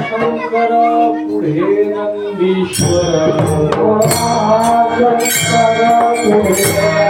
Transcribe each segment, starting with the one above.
शंकर पुढे नंदीश्वर शंकर पुढे नंदीश्वर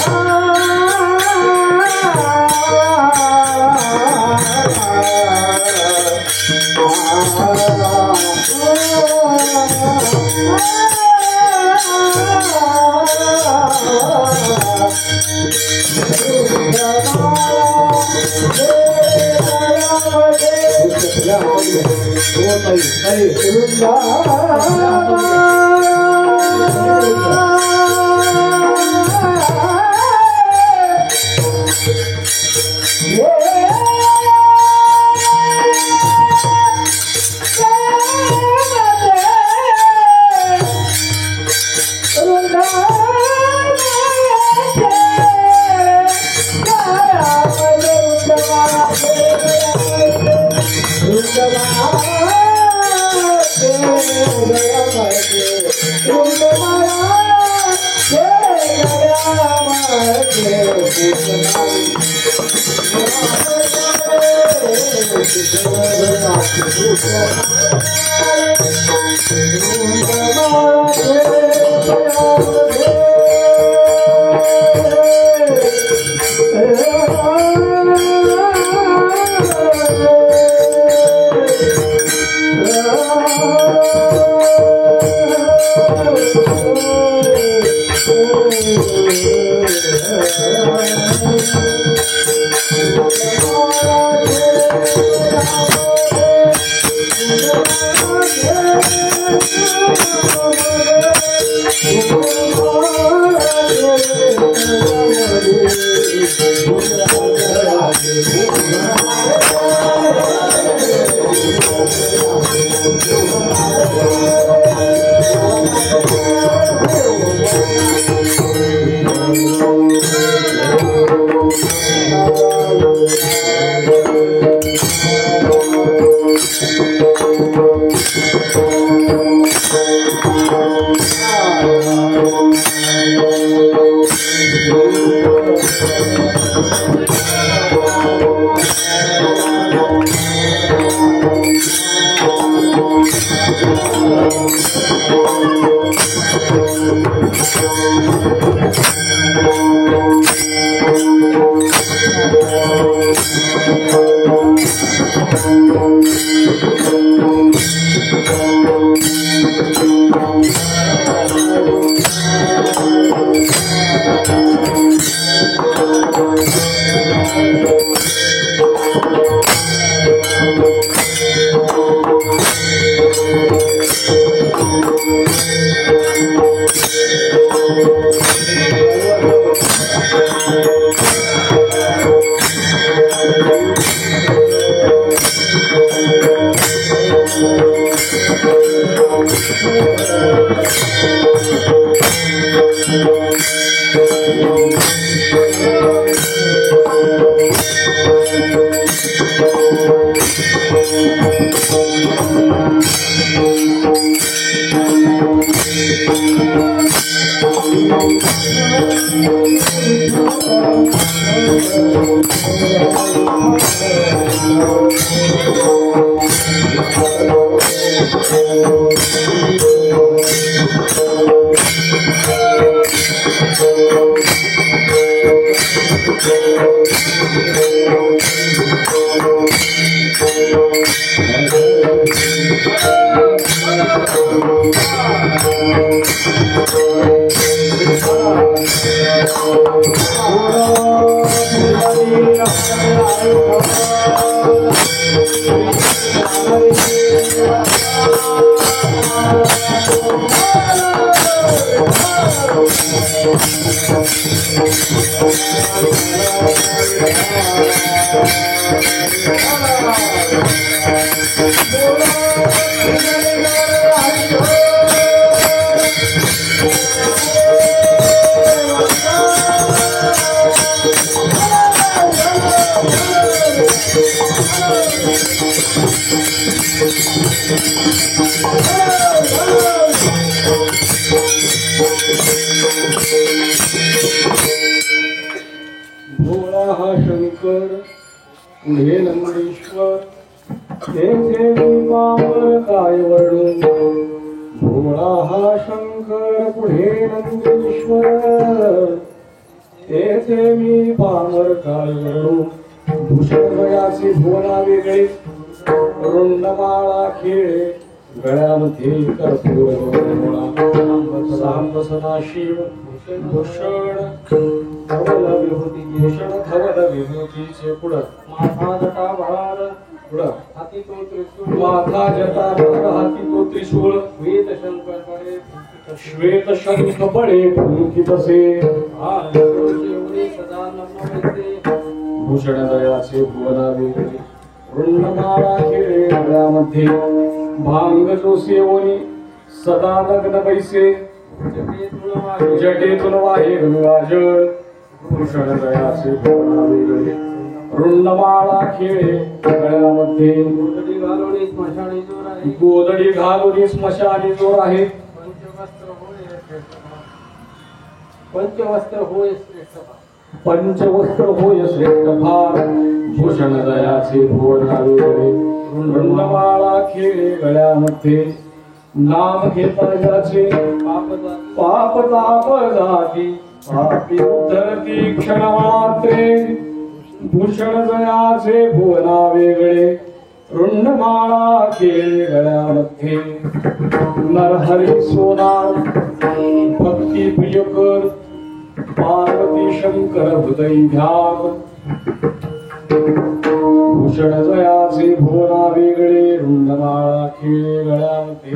Ah भोळा हा शंकर पुढे नंदीश्वर तेथे मी पामर काय वळून भोळा हा शंकर पुढे नंदीश्वर तेथे मी पामर काय वळून भूषण वयाची भुवना वेगळे रुंडमाळा खेळे गळ्यामध्ये कर्पूर भोळा सांब सदाशिव भूषण धवल विभूती विभूतीचे पुढं माथा जटा भार पुढं हाती तो त्रिशूळ माथा जटा भार हाती तो त्रिशूळ वेद शंकरकडे श्वेत शंख बळे फुंकी बसे एवढे सदा नमवते भूषण दयाचे भुवनावे रुंडमाळा खेळे गळ्यामध्ये भांग जो सेवनी सदा लग्न बैसे जटेतून वाहे गंगाजळ भूषण दयाचे भुवनावे रुंडमाळा खेळे गळ्यामध्ये गोदडी घालून स्मशानी जोर आहे गोदडी घालून स्मशानी जोर आहे पंचवस्त्र होय श्रेष्ठ पंचवस्त्र होय श्रेष्ठ भार भूषण दयाचे भुवनावे रुंडमाळा खेळे गळ्यामध्ये नाम घेता ज्याचे पाप ताप जाती पापी उद्धरती क्षण मात्रे भूषण दयाचे भुवना वेगळे रुंडमाळा खेळे गळ्यामध्ये नरहरी सोनार भक्ती प्रियकर पार्वती शंकर हृदय ध्यान भूषण जयाचे भुवना वेगळे रुंडमाळा खेळे गळ्यामध्ये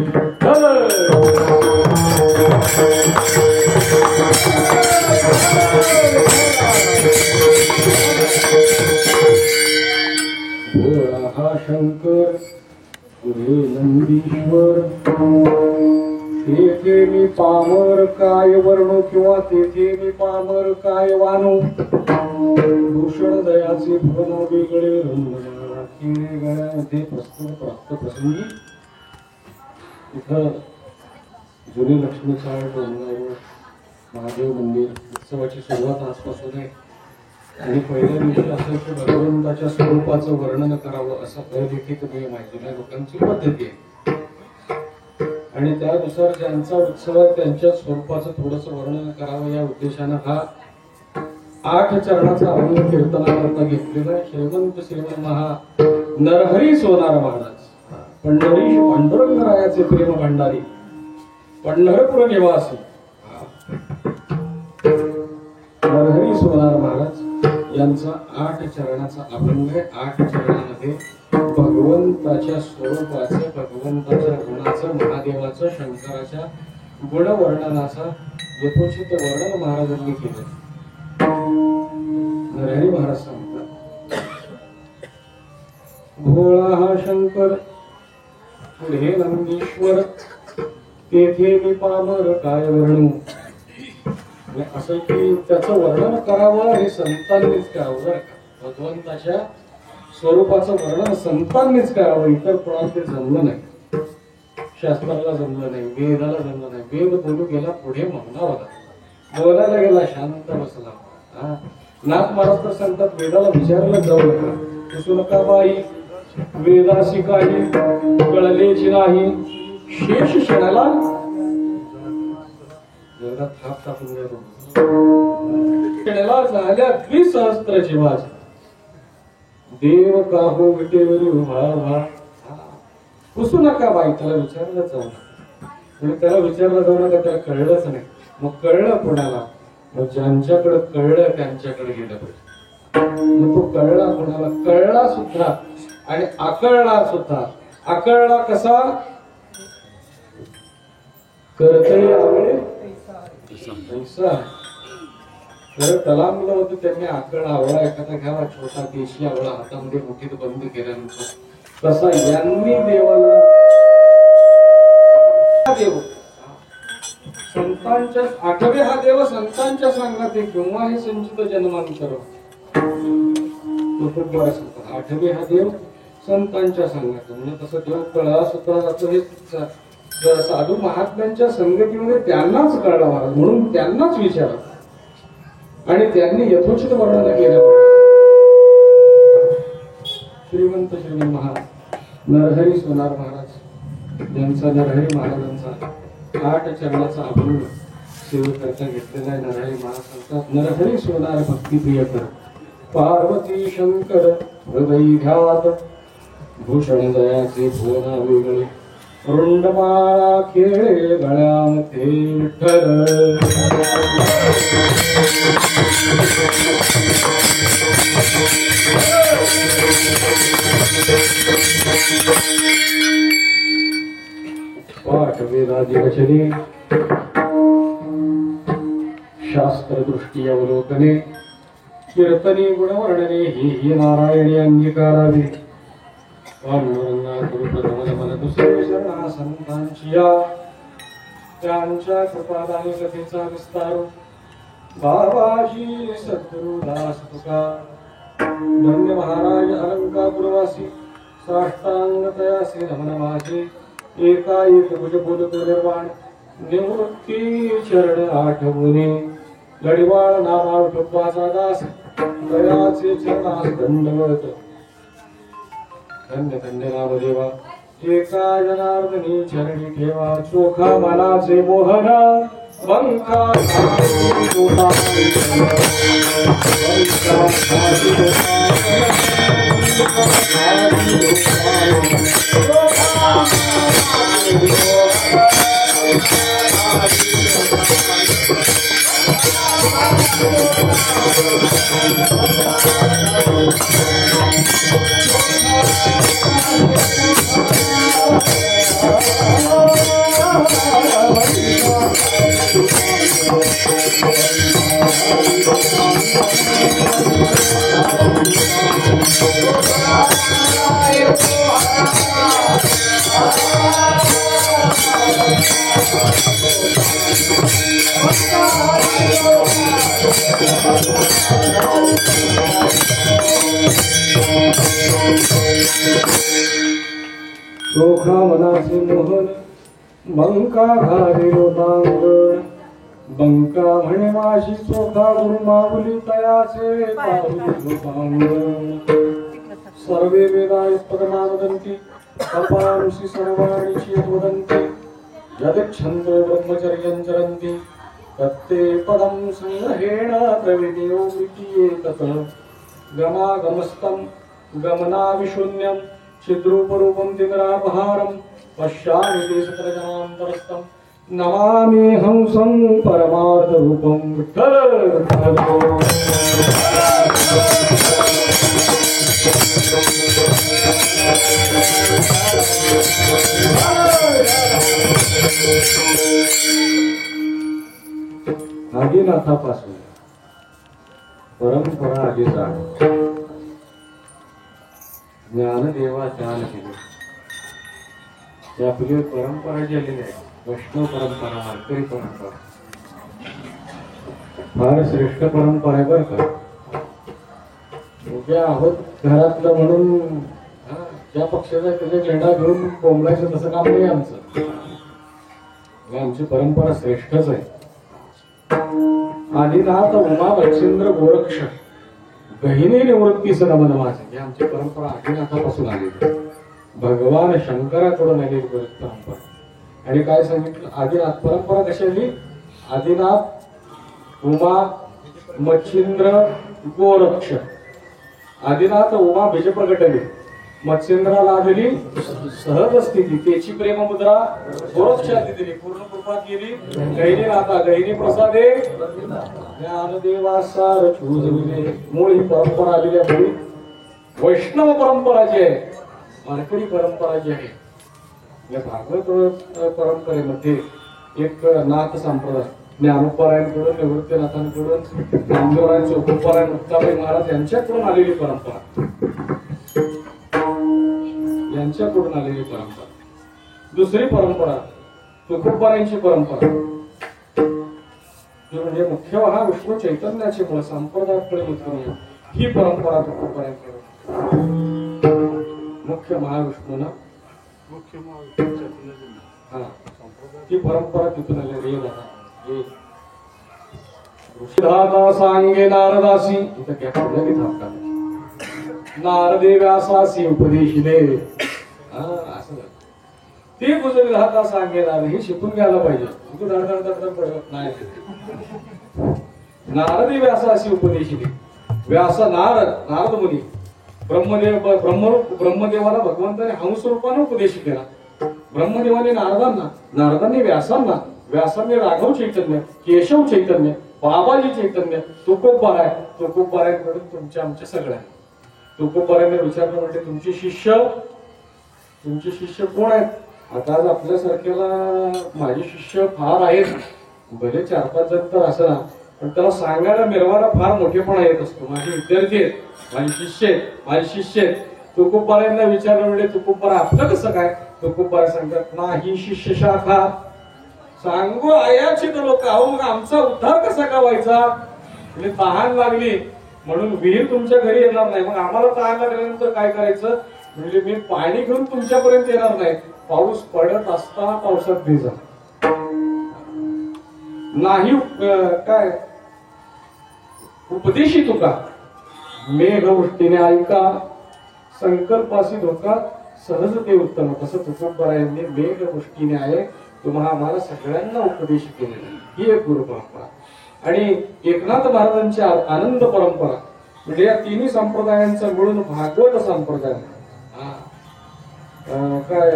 भोळा हा शंकर पुढे नंदीश्वर तेथे मी पामर काय वर्णू किंवा तेथे मी पामर काय वानू भूषण दयाचे भुवन वेगळे रुंडमाळा खेळे गळ्यामध्ये प्राप्त प्रसंगी इथं जुने लक्ष्मीचाळ डोंगरावर महादेव मंदिर उत्सवाची सुरुवात आजपासून आहे आणि पहिल्या दिवशी असं की भगवंताच्या स्वरूपाचं वर्णन करावं असं अलिखित नियम आहे जुन्या लोकांची पद्धती आहे आणि त्यानुसार ज्यांचा उत्सव आहे त्यांच्या स्वरूपाचं थोडंसं वर्णन करावं या उद्देशानं हा 8 चरणाचा अभंग कीर्तनाकरता घेतलेला आहे श्रीमंत श्रीमन महा नरहरी सोनार महाराज पंढरी पांडुरंगरायाचे प्रेम भंडारी पंढरपूर निवासी नरहरी सोनार महाराज यांचा 8 चरणाचा अभंग आहे 8 चरणामध्ये भगवंताच्या स्वरूपाचं भगवंताच्या गुणाचं महादेवाचं शंकराच्या गुणवर्णनाचा यथोचित वर्णन महाराजांनी केलं नरहरी महाराज सांगतात भोळा हा शंकर पुढे नंदीश्वर तेथे मी पामर काय वर्णू असं की त्याचं वर्णन करावं हे संतांनीच करावं बरं का भगवंताच्या स्वरूपाचं वर्णन संतांनीच करावं इतर कोणाला ते जमलं नाही शास्त्राला जमलं नाही वेदाला जमलं नाही वेद बोलू गेला पुढे मौनावला बोलायला गेला शांत बसला नाथ महाराज तर सांगतात वेदाला विचारायला जाऊ नका दिसू नका बाई वेदासी काही कळलेची नाही शेष क्षणाला थाप टाकून झाल्या द्विसहस्त्र जीवाची देव काहो विटेवरी उभा पुसू नका बाई त्याला विचारलं जाऊ नका त्याला विचारलं जाऊ नका त्याला कळलंच नाही मग कळलं कोणाला मग ज्यांच्याकडे कळलं त्यांच्याकडे गेलं पाहिजे मग तो कळला कोणाला कळला सुद्धा आणि आकळला सुद्धा आकळला कसा करतळी आवळे पैसा खरं तलामलं होतं त्यांनी आकळ आवळा एखादा घ्यावा छोटा देशी आवळा हातामध्ये मुठीत बंद केल्यानंतर तसा यांनी देवाला देव संतांच्या 8वे हा देव संतांच्या सांगण्यात किंवा हे संचित जन्मांतर खूप बरं सांगतात 8वे हा देव संतांच्या सांगण्यात म्हणजे तसं देव कळा सुद्धा जातो हे साधू महात्म्यांच्या संगतीमध्ये त्यांनाच कळला महाराज म्हणून त्यांनाच विचारलं आणि त्यांनी यथोचित वर्णन केलं श्रीमंत श्रीमन महा नरहरी सोनार महाराज यांचा नरहरी महाराजांचा 8 चरणाचा अभंग सेवेकरता घेतलेला आहे नरहरी महाराज सांगतात नरहरी सोनार भक्ती प्रियकर पार्वती शंकर हृदय घात भूषण दयाचे भुवना वेगळे रुंडमाळा खेळे गळ्यामध्ये विठ्ठल नानादी वचने शास्त्रदृष्टी अवलोकने कीर्तने गुणवर्णने ही नारायणी अंगीकारावी पांडुरंगा गुरुप्रथम मन दुसरे शरणा संतांची या त्यांच्या कृपादानी कथेचा विस्तार बाबाजी सद्गुरु दास तुका धन्य महाराज अलंकापुरवासी साष्टांग तयासी नमन माझे एकाएक भुज बोलतो निर्वाण निवृत्ती चरण आठवणे लढवाळ नामाळ टोपाचा दास दयाचे चरणास दंडवत धन्य धन्य नामदेवा एका जनार्दनी चरणी ठेवा चोखा मनाचे मोहन बंका चोखा मनाचे मोहन बंका घाले लोटांगण बंका म्हणे माझी चोखा गुरु माऊली तयाचे पाहुली लोटांगण सर्वे वेदा पदनावदंती कपांशी सर्वाणीची वदंती यदिच्छन्द ब्रह्मचर्यं चरन्ति तत्ते पदं संग्रहेण प्रविदियो विकीये तत् गमागमस्तं गमनाविशून्यं चिद्रूपरूपं तिमिरापहारं पश्यामि ते सकलजनान्तरस्थं नमामि हंसं परमार्थरूपं विठ्ठल आदिनाथापासून परंपरा आली जाण ज्ञानदेवा ज्ञान केले त्यापूर्वी परंपरा जी आलेली आहे वैष्णव परंपरा वारकरी परंपरा फार श्रेष्ठ परंपरा आहे बरं का उभ्या आहोत घरातलं म्हणून ज्या पक्षाचा त्याचा झेंडा घेऊन बोंबलायचं तसं काम नाही आमचं आमची परंपरा श्रेष्ठच आहे आदिनाथ उमा बच्छिंद्र गोरक्ष गहिनी निवृत्तीस नमन माझे ही आमची परंपरा आदिनाथापासून आलेली भगवान शंकराकडून आलेली परंपरा आणि काय सांगितलं आदिनाथ परंपरा कशी आली आदिनाथ उमा मच्छिंद्र गोरक्ष आदिनाथ उमा बीज प्रगटली मत्स्येंद्राला दिली सहज स्थिती त्याची प्रेम मुद्रा गोरक्षाला दिली पूर्ण कृपा केली गहिनी नाथा गहिनी प्रसादे ज्ञानदेवासार चूजविले मूळ ही परंपरा आलेली आहे वैष्णव परंपरा जी आहे वारकरी परंपरा जी आहे या भागवत परंपरेमध्ये एक नाथ संप्रदाय ज्ञानोपरायांकडून निवृत्तीनाथांकडून नामदेवराय चौकोपरायण मुक्ताबाई महाराज यांच्याकडून आलेली परंपरा यांच्याकडून आलेली परंपरा दुसरी परंपरा तुकोबारायांची परंपरा म्हणजे मुख्य हा विष्णू चैतन्याची मूळ संप्रदायाकडे मुख्य ही परंपरा तुकोबारायांकडे मुख्य महाविष्णूना हा ही परंपरा तिथून आलेली आहे ऋषिधाता सांगे नारदासी इथं काय थांबतात नारदे व्यासासी उपदेशिले असं ते गुजरी राहता सांगेला हे शिकून घ्यायला पाहिजे तू धडधड पडत नाही नारदे व्यासासी उपदेशिले व्यास नारद मुनी ब्रह्मदेवाला भगवंताने हंस रूपाने उपदेश केला ब्रह्मदेवाने नारदांनी व्यासांनी राघव चैतन्य केशव चैतन्य बाबाजी चैतन्य तुकोबारायांकडून तुमच्या आमच्या सगळ्या तुकोबारायांनी विचारलं म्हणजे तुमचे शिष्य कोण आहेत आता आज आपल्यासारख्याला माझे शिष्य फार आहेत, भले 4-5 जण तर असं, पण त्याला सांगायला मिरवायला फार मोठेपणा येत असतो. माझे विद्यार्थी आहेत, माझे शिष्य आहेत. तुकोबारांना विचारलं म्हणजे तुकोबारा आपलं कसं काय? तुकोबारा सांगतात नाही शिष्य शाखा सांगू आयाची तर लोक अहो, मग आमचा उद्धार कसा का व्हायचा? म्हणजे तहान लागली म्हणून विहीर तुमच्या घरी येणार नाही, मग आम्हाला तहान लागल्यानंतर काय करायचं? म्हणजे मी पाणी घेऊन तुमच्यापर्यंत येणार नाही, पाऊस पडत असताना पावसात भिजा नाही. काय उपदेशी तुका मेघवृष्टीने ऐका संकल्पासी धोका सहज ते उत्तम. तसं तुकोबारायांनी मेघवृष्टीने आहे तुम्हाला आम्हाला सगळ्यांना उपदेश केलेला ही एक गुरु परंपरा. आणि एकनाथ महाराजांची आनंद परंपरा म्हणजे या तिन्ही संप्रदायांचा मिळून भागवत संप्रदाय. काय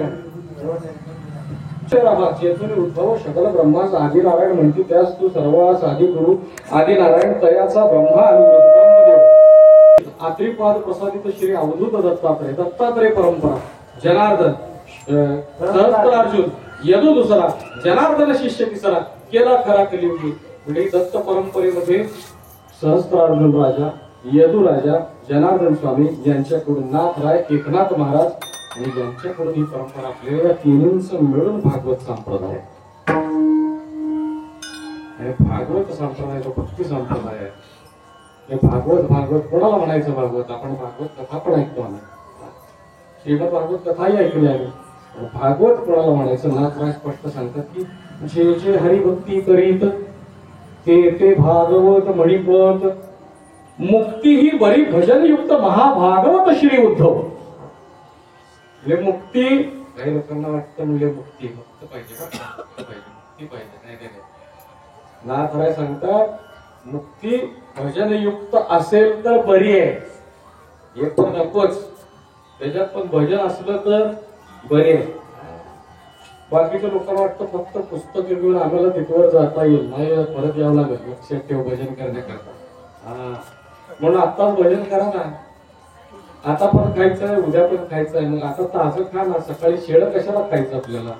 चेतन उद्भव सकल ब्रह्मास आदी नारायण म्हणते त्यास तू सर्वास आदी गुरु आदी नारायण तयाचा ब्रह्मा आणि आत्रिपाद प्रसादित श्री अवधूत दत्तात्रय परंपरा. जनार्दन सहस्त्रार्जुन यदू दुसरा जनार्दन शिष्य तिसरा केला खरा कलियुगी. म्हणजे दत्त परंपरेमध्ये सहस्त्रार्जुन राजा, यदू राजा, जनार्दन स्वामी यांच्याकडून नाथराय, एकनाथ महाराज आणि यांच्याकडून ही परंपरा आपल्याला या तिन्हींचं मिळून भागवत संप्रदाय. आणि भागवत संप्रदाय जो भक्ती संप्रदाय आहे. हे भागवत कोणाला म्हणायचं? भागवत आपण भागवत कथा पण ऐकतो आम्ही, श्रीमद भागवत कथाही ऐकली आहे. भागवत कोणाला म्हणायचं? नाथराय स्पष्ट सांगतात की जे जे हरिभक्ती करीत ते भागवत मणिपत मुक्ती ही बरी भजनयुक्त महाभागवत श्री उद्धव. मुक्ती काही लोकांना वाटतं म्हणजे मुक्ती फक्त पाहिजे मुक्ती पाहिजे. नाही. नाथराय सांगतात मुक्ती भजनयुक्त असेल तर बरी आहे, हे पण नकोच. त्याच्यात पण भजन असलं तर बरे आहे. बाकीच्या लोकांना वाटतं फक्त पुस्तक घेऊन आम्हाला तिथवर जाता येईल, नाही परत यावं लागेल लक्षात ठेव भजन करण्याकरता. म्हणून आताच भजन करा ना. आता पण खायचंय, उद्या पण खायचंय, मग आता ताजं खा ना. सकाळी शेळ कशाला खायचं आपल्याला?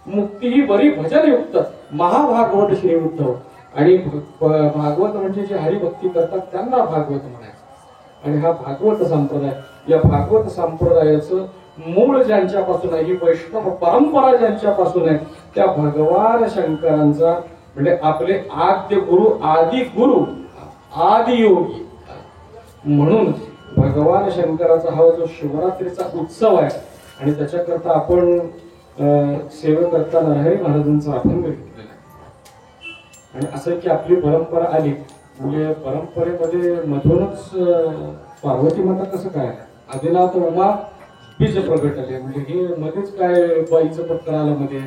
मुक्ती ही बरी भजनयुक्त महाभागवत श्री उद्धव. आणि भागवत म्हणजे जे हरिभक्ती करतात त्यांना भागवत म्हणायचं. आणि हा भागवत संप्रदाय, या भागवत संप्रदायाचं मूळ ज्यांच्यापासून आहे, ही वैष्णव परंपरा ज्यांच्यापासून आहे, त्या भगवान शंकरांचा म्हणजे आपले आद्य गुरु, आदि गुरु, आदि योगी. म्हणून भगवान शंकराचा हा जो शिवरात्रीचा उत्सव आहे आणि त्याच्याकरता आपण सेवा करताना नरहरी महाराजांचा अभंग घेतलेला आहे. आणि असं की आपली परंपरा आली म्हणजे परंपरेमध्ये मधूनच पार्वती माता कसं काय आदिनाथ उमा बीज प्रगटले. म्हणजे हे मध्येच काय बाईचं पत्र आलं मध्ये,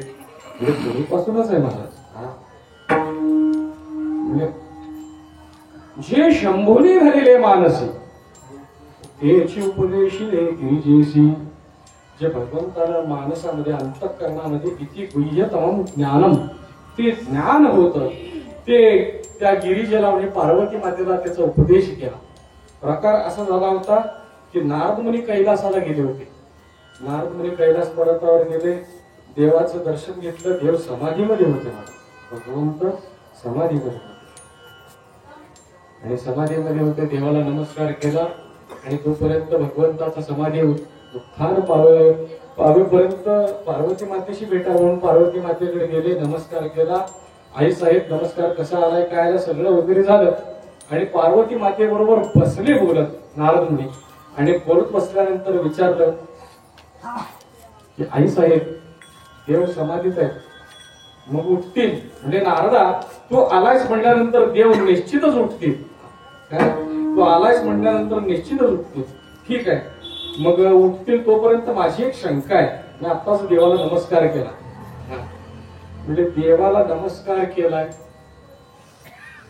पूर्वीपासूनच आहे महाराज. म्हणजे जे शंभूने धरले मानसी त्याची उपदेशी गिरिजेसी. जे भगवंताला मानसामध्ये अंतःकरणामध्ये किती गुह्यतम ज्ञानम ते ज्ञान होतं, ते त्या गिरिजेला म्हणजे पार्वती मातेला त्याचा उपदेश केला. प्रकार असा झाला होता की नारद मुनी कैलासाला गेले होते. नारद मुनी कैलास पर्वतावर गेले, देवाचं दर्शन घेतलं. देव समाधीमध्ये होते, भगवंत समाधीमध्ये होते आणि समाधीमध्ये होते. देवाला नमस्कार केला आणि तोपर्यंत भगवंताचा समाधी उत्थान पावेपर्यंत पार्वती मातेशी भेटा म्हणून पार्वती मातेकडे गेले, नमस्कार केला. आई साहेब नमस्कार, कसा आलाय, काय आला, सगळं वगैरे झालं. आणि पार्वती मातेबरोबर बसले बोलत नारद मुनी. आणि बोलत बसल्यानंतर विचारलं की आई साहेब देव समाधीत आहे, मग उठतील म्हणजे नारदा तू आलायस म्हणल्यानंतर देव निश्चितच उठतील. काय तू आलायस म्हणल्यानंतर निश्चितच उठतील. ठीक आहे, मग उठतील तोपर्यंत माझी एक शंका आहे. मी आत्ताच देवाला नमस्कार केला, म्हणजे देवाला नमस्कार केलाय,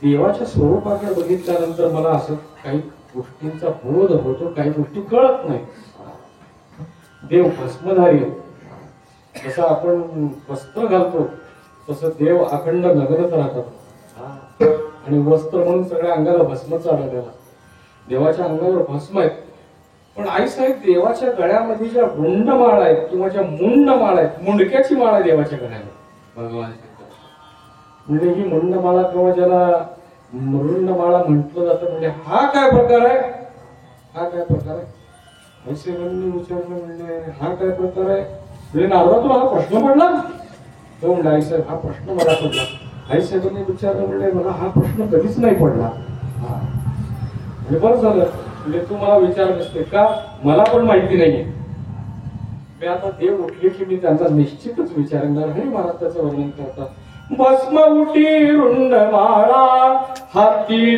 देवाच्या स्वरूपाकडे बघितल्यानंतर मला असं काही गोष्टींचा बोध होतो, काही गोष्टी कळत नाही. देव भस्मधारी, जसं आपण वस्त्र घालतो तसं देव अखंड नग्नच राहतात आणि वस्त्र म्हणून सगळ्या अंगाला भस्म चढवलेला. देवाच्या अंगावर भस्म आहे पण आईसाहेब देवाच्या गळ्यामध्ये ज्या रुंड माळ आहेत किंवा ज्या मुंड माळ आहेत, मुंडक्याची माळ आहे देवाच्या गळ्यामध्ये भगवान शंकर. म्हणजे ही मुंड माळा किंवा ज्याला मुरुंड माळा म्हटलं जातं, म्हणजे हा काय प्रकार आहे, हा काय प्रकार आहे. आईसाहेबांनी विचारलं म्हणजे हा काय प्रकार आहे, म्हणजे नारदा तुला हा प्रश्न पडला. तो म्हणला आईसाहेब हा प्रश्न मला पडला. आईसाहेबांनी विचारलं म्हणजे मला हा प्रश्न कधीच नाही पडला. म्हणजे बरं झालं, म्हणजे तू मला विचार नसते का, मला पण माहिती नाहीये. मी आता देव उठले की मी त्यांचा निश्चितच विचारणार. हे मला त्याचं वर्णन करतात. भस्म उठी रुंड माळा हाती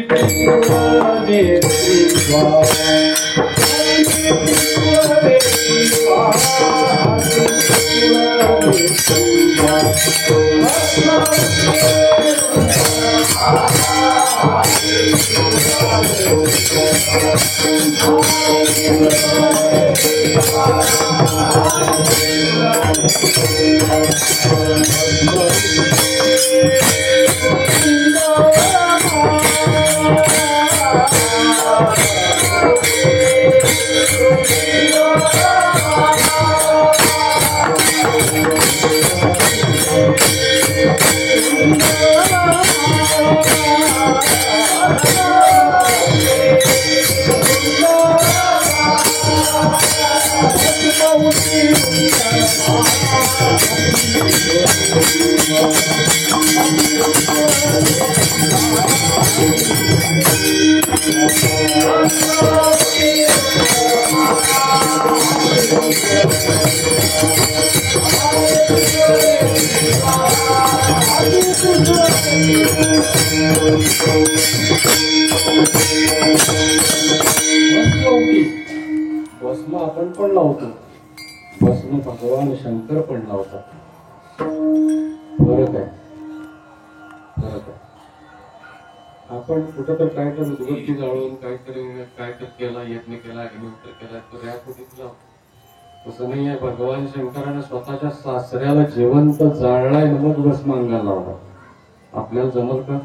भस्म आपण पण लावतो, भस्म भगवान शंकर पण लावतात. फरक आहे, फरक आहे. आपण कुठं काहीतरी उदबत्ती जाळून काहीतरी केला, यज्ञ केला, अग्निहोत्र केला, तो रॅपोटीत लावतो. तसं नाही आहे. भगवान शंकराने स्वतःच्या सासऱ्याला जिवंत जाळलाय, मग भस्म अंगाला लावला. आपल्याला जमल का?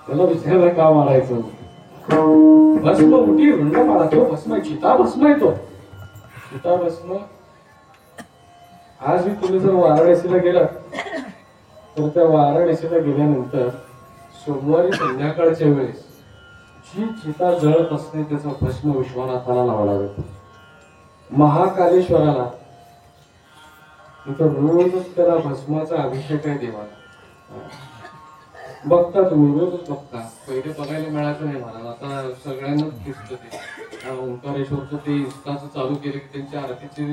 त्याला विचारायला का मारायचं? भस्म उठी रुंड माळा, तो भस्म चिता भस्म आहे. तो चिता भस्म आज तुम्ही जर वाराणसीला गेलात तर त्या वाराणसीला गेल्यानंतर सोमवारी संध्याकाळच्या वेळेस जी चिता जळत असते त्याचा भस्म विश्वनाथाला लावला जातो. महाकालेश्वराला तिथं रोजच त्याला भस्माचा अभिषेक आहे देवाला. बघता तुम्ही, रोजच बघता. पहिले बघायला मिळायचं नाही मला, आता सगळ्यांनाच दिसतं ते. ओंकारेश्वरचं ते इंस्टाचं चालू केलं की त्यांच्या आरतीचे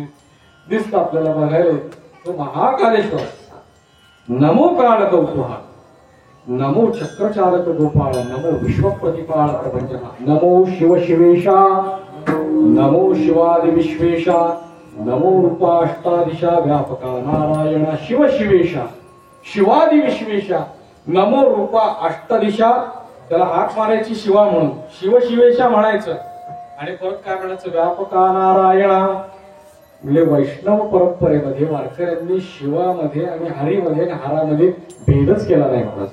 दिसतं आपल्याला बघायला. तो महाकालेश्वर. नमो काळक उपहा, नमो चक्रचालक गोपाळ, नमो विश्वप्रतिपाळ प्रपंचना, नमो शिव शिवेशा, नमो शिवादि विश्वेशा, नमो रूपाष्टादिशा व्यापका नारायणा शिव शिवेशा, शिवादि विश्वेशा, नमो रूपा अष्टदिशा. त्याला हाक मारायची शिवा म्हणून, शिव शिवेशा म्हणायचं आणि परत काय म्हणायचं, व्यापका नारायणा. म्हणजे वैष्णव परंपरेमध्ये वारकऱ्यांनी शिवामध्ये आणि हरीमध्ये आणि हारामध्ये भेदच केला नाही. महाराज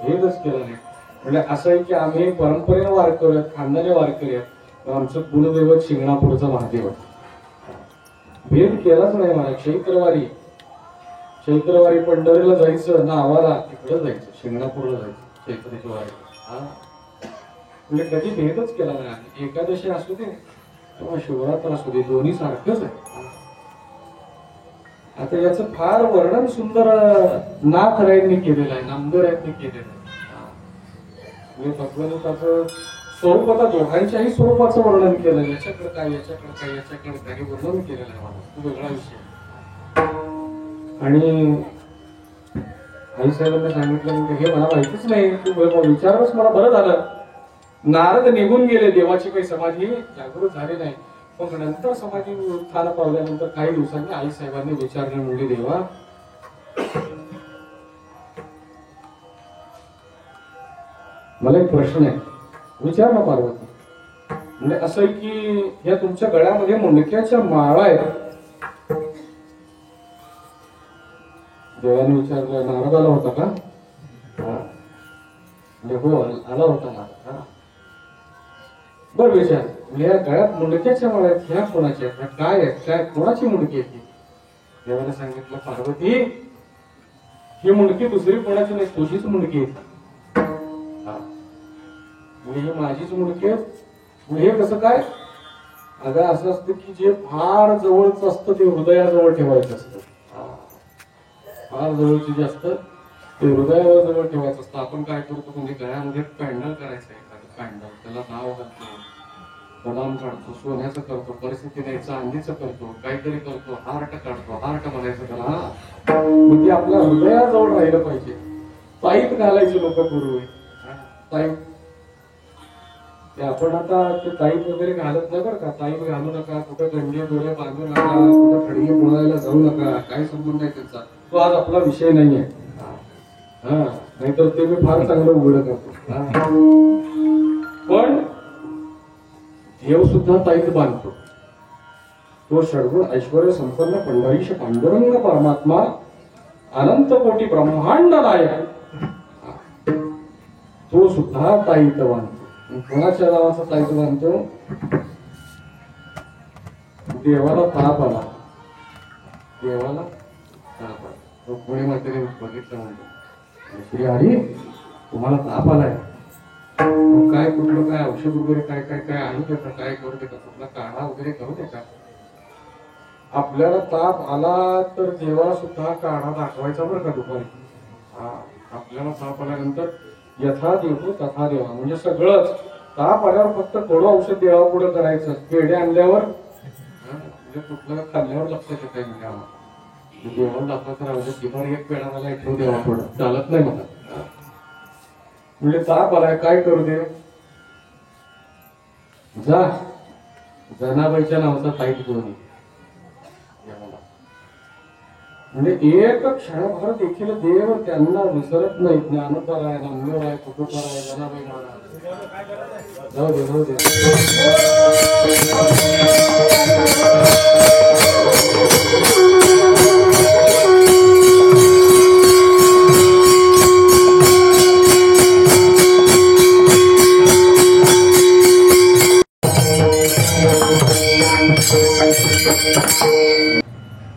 भेदच केला नाही. म्हणजे असं आहे की आम्ही परंपरेने वारकरी आहेत, खानदानी वारकरी आहेत. आमचं कुलदैवत शिंगणापूरचा महादेव. भेद केलाच नाही महाराज. चैत्रवारी पंढरीला जायचं, नावाला तिकडं जायचं, शिंगणापूरला जायचं चैत्राची वारी. म्हणजे कधी भेदच केला नाही. एकादशी असू दे किंवा शिवरात्र असू दे, दोन्ही सारखंच आहे. आता याचं फार वर्णन सुंदर नाथरायांनी केलेलं आहे, नामदेवरायांनी केलेलं आहे. भगवंताचं स्वरूप, आता दोघांच्याही स्वरूपाचं वर्णन केलं. याच्याकडे काय, याच्याकडे काय, याच्याकडे काय, वर्णन केलेलं आहे मला. तो वेगळा विषय. आणि आईसाहेबांना सांगितलं की हे मला माहितीच नाही, तू विचारच मला बरं झालं. नारद निघून गेले, देवाची काही समाधी जागृत झाली नाही. मग नंतर समाधी उत्थान पावल्यानंतर काही दिवसांनी आईसाहेबांनी विचारले, म्हणजे देवा मला एक प्रश्न आहे, विचार ना पार्वती. म्हणजे असं आहे की या तुमच्या गळ्यामध्ये मुंडक्याच्या माळा आहेत. देवाने विचारलं, नारदाला होता का? हो, आला होता नारद. बर विचार म्हणजे या गळ्यात मुंडक्याच्या माळा आहेत ह्या कोणाच्या आहेत ह्या काय आहेत काय कोणाची मुंडकी आहे ती देवाने सांगितलं पार्वती ही मुंडकी दुसरी कोणाची नाही तुझीच मुंडकी आहे म्हणजे ही माझीच मुंडकी आहे म्हणजे हे कसं काय अगं असं असतं की जे फार जवळच असतं ते हृदयाजवळ ठेवायचं असतं फार जवळचे जे असतं ते हृदयाजवळ ठेवायचं असतं आपण काय करतो म्हणजे गळ्यामध्ये पॅन्डल करायचं एखादं पॅन्डल त्याला नाव घालतो बदाम काढतो सोन्याचं करतो परिस्थिती नाही चांदीचं करतो काहीतरी करतो हार्ट काढतो हार्ट म्हणायचं त्याला म्हणजे आपल्या हृदयाजवळ राहिलं पाहिजे ताईत घालायचे लोक पूर्वी ताईत ते आपण आता ते ताईत वगैरे घालत नाही बरं का ताईत घालू नका कुठं गंडे डोळे बांधू नका कुठं खडगे बोलायला जाऊ नका काही संबंध नाही त्याचा तो आज आपला विषय नाहीये हा नाहीतर ते मी फार चांगलं उघड करतो पण देव सुद्धा ताईत बांधतो तो षडगुण ऐश्वर संपन्न पंढरीश पांडुरंग परमात्मा अनंत कोटी ब्रह्मांड नायक तो सुद्धा ताईत बांधतो कोणाच्या नावाचा ताईत बांधतो देवाला ताप आला देवाला ताप आला तो पुणे म्हातारी बघितलं म्हणतो श्री हरी तुम्हाला ताप आलाय काय कुठलं काय औषध वगैरे काय काय काय आणू देता काय करू देता कुठला काढा वगैरे करू देता आपल्याला ताप आला तर देवाला सुद्धा काढा दाखवायचा बरं का दुपारी आपल्याला ताप आल्यानंतर यथा देव तथा देवा म्हणजे सगळंच ताप आल्यावर फक्त थोडं औषध देवा पुढे करायचं पेढे आणल्यावर म्हणजे कुठलं खाल्ल्यावर लक्षात येत आहे म्हणजे आम्हाला देवाला दाखवायचं राहू दुपारी एक पेढा मला ऐकून देवा पुढं चालत नाही मला म्हणजे ताप आलाय काय करू दे जा जनाबाईच्या नावाचा ताईत घेऊन म्हणजे एक क्षणभर देखील देव त्यांना विसरत नाही ज्ञानोपर आहे नामदेव आहे कुटुंबर आहे जनाबाई महाराज जाऊ दे जाऊ दे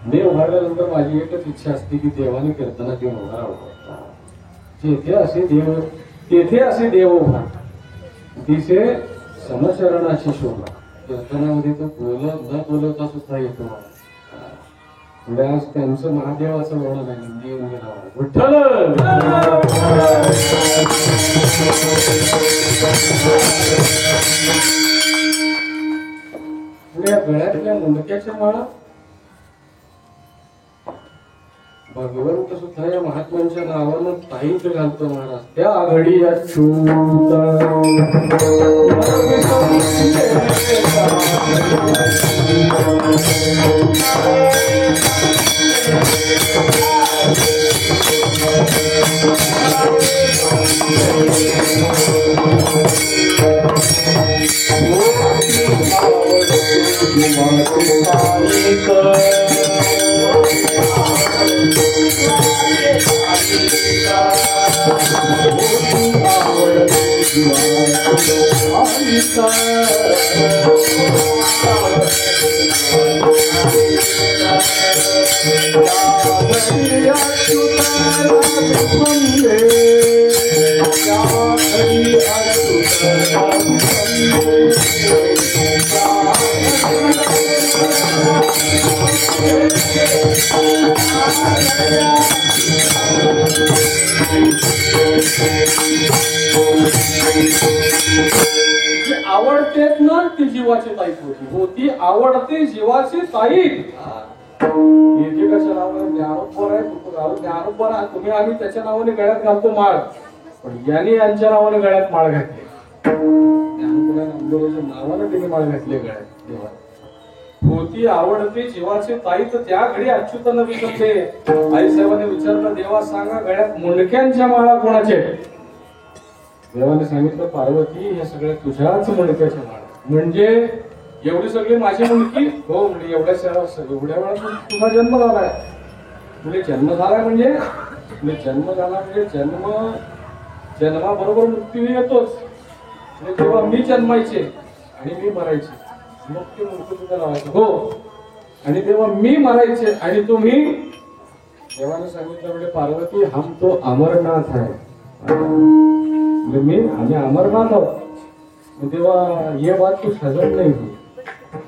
देव उभारल्यानंतर माझी एकच इच्छा असते की देवाने कीर्तना देऊन उभारावं तेथे असे देव उभा तिथे समचरणाची शोभा कीर्तनामध्ये तो बोलत न बोलवता सुद्धा येतो म्हणजे आज त्यांचं महादेवाचं वर्णन आहे देव गेला विठ्ठल या गळ्यातल्या मुंडक्याच्या माळा भगवंत सुद्धा या महात्म्यांच्या नावानं ताईत घालतो महाराज त्या घडी अच्युत आवडतेच ना ती जीवाची ताईत होती आवडते जीवाची ताईत एकेकाच्या नावाने ज्ञानोपर आहे ज्ञानोपर आहे तुम्ही आम्ही त्याच्या नावाने गळ्यात घालतो माळ पण यांनी यांच्या नावाने गळ्यात माळ घातली ज्ञानोपराच्या नावाने त्यांनी माळ घातली गळ्यात देवा होती आवडते जीवाचे ताईत त्या घडी अच्युतानं विचारले आई साहेबांनी विचारलं देवा सांगा गळ्यात मुंडक्यांच्या माळा कोणाचे देवाने सांगितलं पार्वती हे सगळ्या तुझ्याच मुंडक्याच्या माळा म्हणजे एवढी सगळी माझी मुंडकी हो म्हणजे एवढ्या वेळा तुझा जन्म झालाय म्हणजे जन्म झालाय म्हणजे जन्म झाला म्हणजे जन्माबरोबर मृत्यू येतोच म्हणजे तेव्हा मी जन्मायचे आणि मी मरायचे मग ते मूर्ती तुला लावायचं हो आणि तेव्हा मी मरायचे आणि तुम्ही देवाने सांगितलं म्हणजे पार्वती हम तो अमरनाथ आहे म्हणजे मी आम्ही अमरनाथ आहोत तेव्हा ये बात तू सजन नाही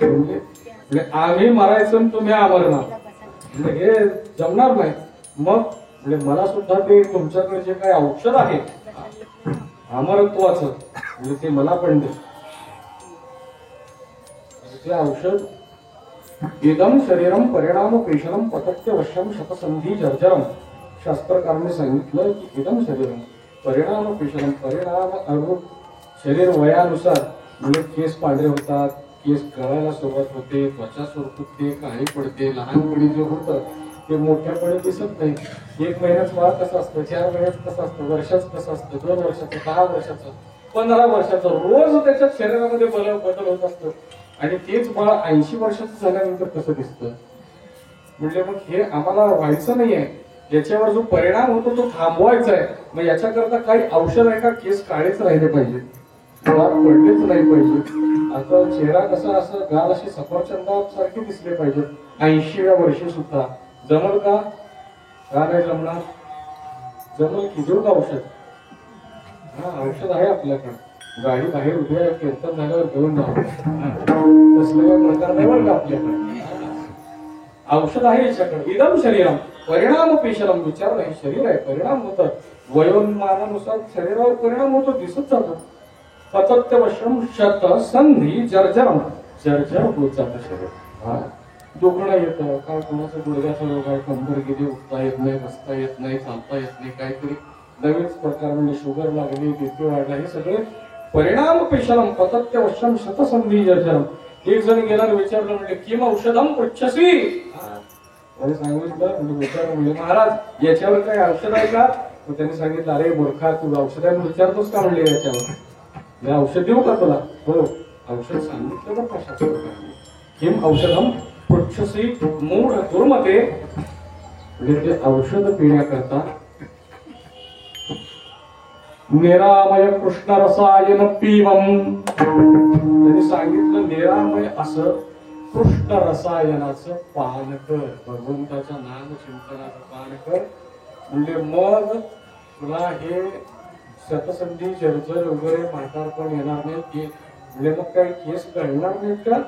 म्हणजे आम्ही मरायचं आणि तुम्ही अमरनाथ म्हणजे हे जमणार नाही मग म्हणजे मला सुद्धा ते तुमच्याकडे जे काही औषध आहे अमरत्वाचं म्हणजे ते मला पण दे ते औषध इदम शरीरम परिणाम पेशरम पतत्य वश्यम शतसंधी जर्जरम शास्त्रकारांनी सांगितलं की इदम शरीरम परिणाम पेशरम परिणाम अनुरूप शरीर वयानुसार म्हणजे केस पांढरे होतात केस गळायला सुरुवात होते त्वचा सुरकुतते काळी पडते लहानपणी जे होतं ते मोठ्यापणे दिसत नाही 1 महिन्याचं बाळ कसं असतं 4 महिन्याचं कसं असतं वर्षाचं कसं असतं 2 वर्षाचं 10 वर्षाचं 15 वर्षाचं रोज त्याच्या शरीरामध्ये बदल होत असतो आणि तेच बाळ 80 वर्षाचं झाल्यानंतर कसं दिसतं म्हणजे मग हे आम्हाला व्हायचं नाहीये याच्यावर जो परिणाम होतो तो थांबवायचा आहे मग याच्याकरता काही औषध आहे का केस काळेच राहिले पाहिजे दात पडलेच नाही पाहिजे आता चेहरा कसा असं गाल अशी सफरचंदासारखे दिसले पाहिजे 80व्या वर्षी सुद्धा जमल का नाही जमणार जमल की देऊ का औषध हा औषध आहे आपल्याकडे गाडी बाहेर उभी आहे कीर्तन झाल्यावर घेऊन जाऊ तसलं काही प्रकार नाही बरं का आपल्याकडे औषध आहे याच्याकडे इदम शरीरम परिणाम पेशरम विचारलं हे शरीर आहे परिणाम होतात वयोमानानुसार शरीरावर परिणाम होतो दिसत जातो पतत्य वश्रम शत संधी जर्जरम जर्जर होत जातं शरीर हा दुखणं येतं काय कोणाचं गुडघ्याचा रोग आहे कंबर गेली उठता येत नाही बसता येत नाही चालता येत नाही काहीतरी नवीनच प्रकार म्हणजे शुगर लागली बीपी वाढला हे सगळे परिणाम पेशरम पतत्य वश्रम शतसंधी जर्जरम एक जण गेला विचारलं म्हणजे किम औषधम पृच्छसी त्यांनी सांगितलं म्हणजे विचारलं म्हणजे महाराज याच्यावर काही औषध आहे का त्यांनी सांगितलं अरे मूर्खा तू औषधाने विचारतोस का म्हणले याच्यावर मी औषध देऊ का तुला हो औषध सांगितलं तर कशाच किम औषधम पृच्छसी मूढ दुर्मते म्हणजे ते औषध पिण्याकरता निरामय कृष्ण रसायन पिवम त्यांनी सांगितलं निरामय असं कृष्ण रसायनाचं पान कर भगवंताच्या नाम चिंतनाचं पान कर म्हणजे मग तुला हे शतसंधी जर्जर वगैरे म्हातारपण येणार नाही की म्हणजे मग काही केस गळणार नाहीत का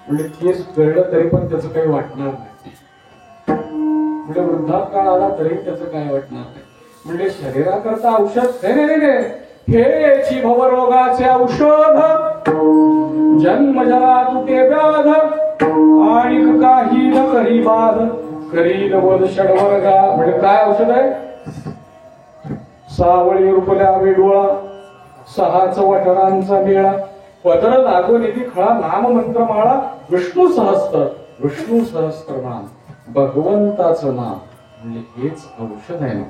म्हणजे केस गळलं तरी पण त्याचं काही वाटणार नाही म्हणजे वृद्धाकाळ आला तरी त्याचं काही वाटणार नाही म्हणजे शरीराकरता औषध नाही हेची भवरोगाचे औषध जन्म जरा तुटे व्याध आणि काही न करी बाध करील वध षडवर्गा म्हणजे काय औषध आहे सावळी रुपल्या वेडोळा 6 वटरांचा मेळा पदर लागो निधी खळा नाम मंत्र माळा विष्णू सहस्त्र नाम भगवंताचं नाम म्हणजे हेच औषध आहे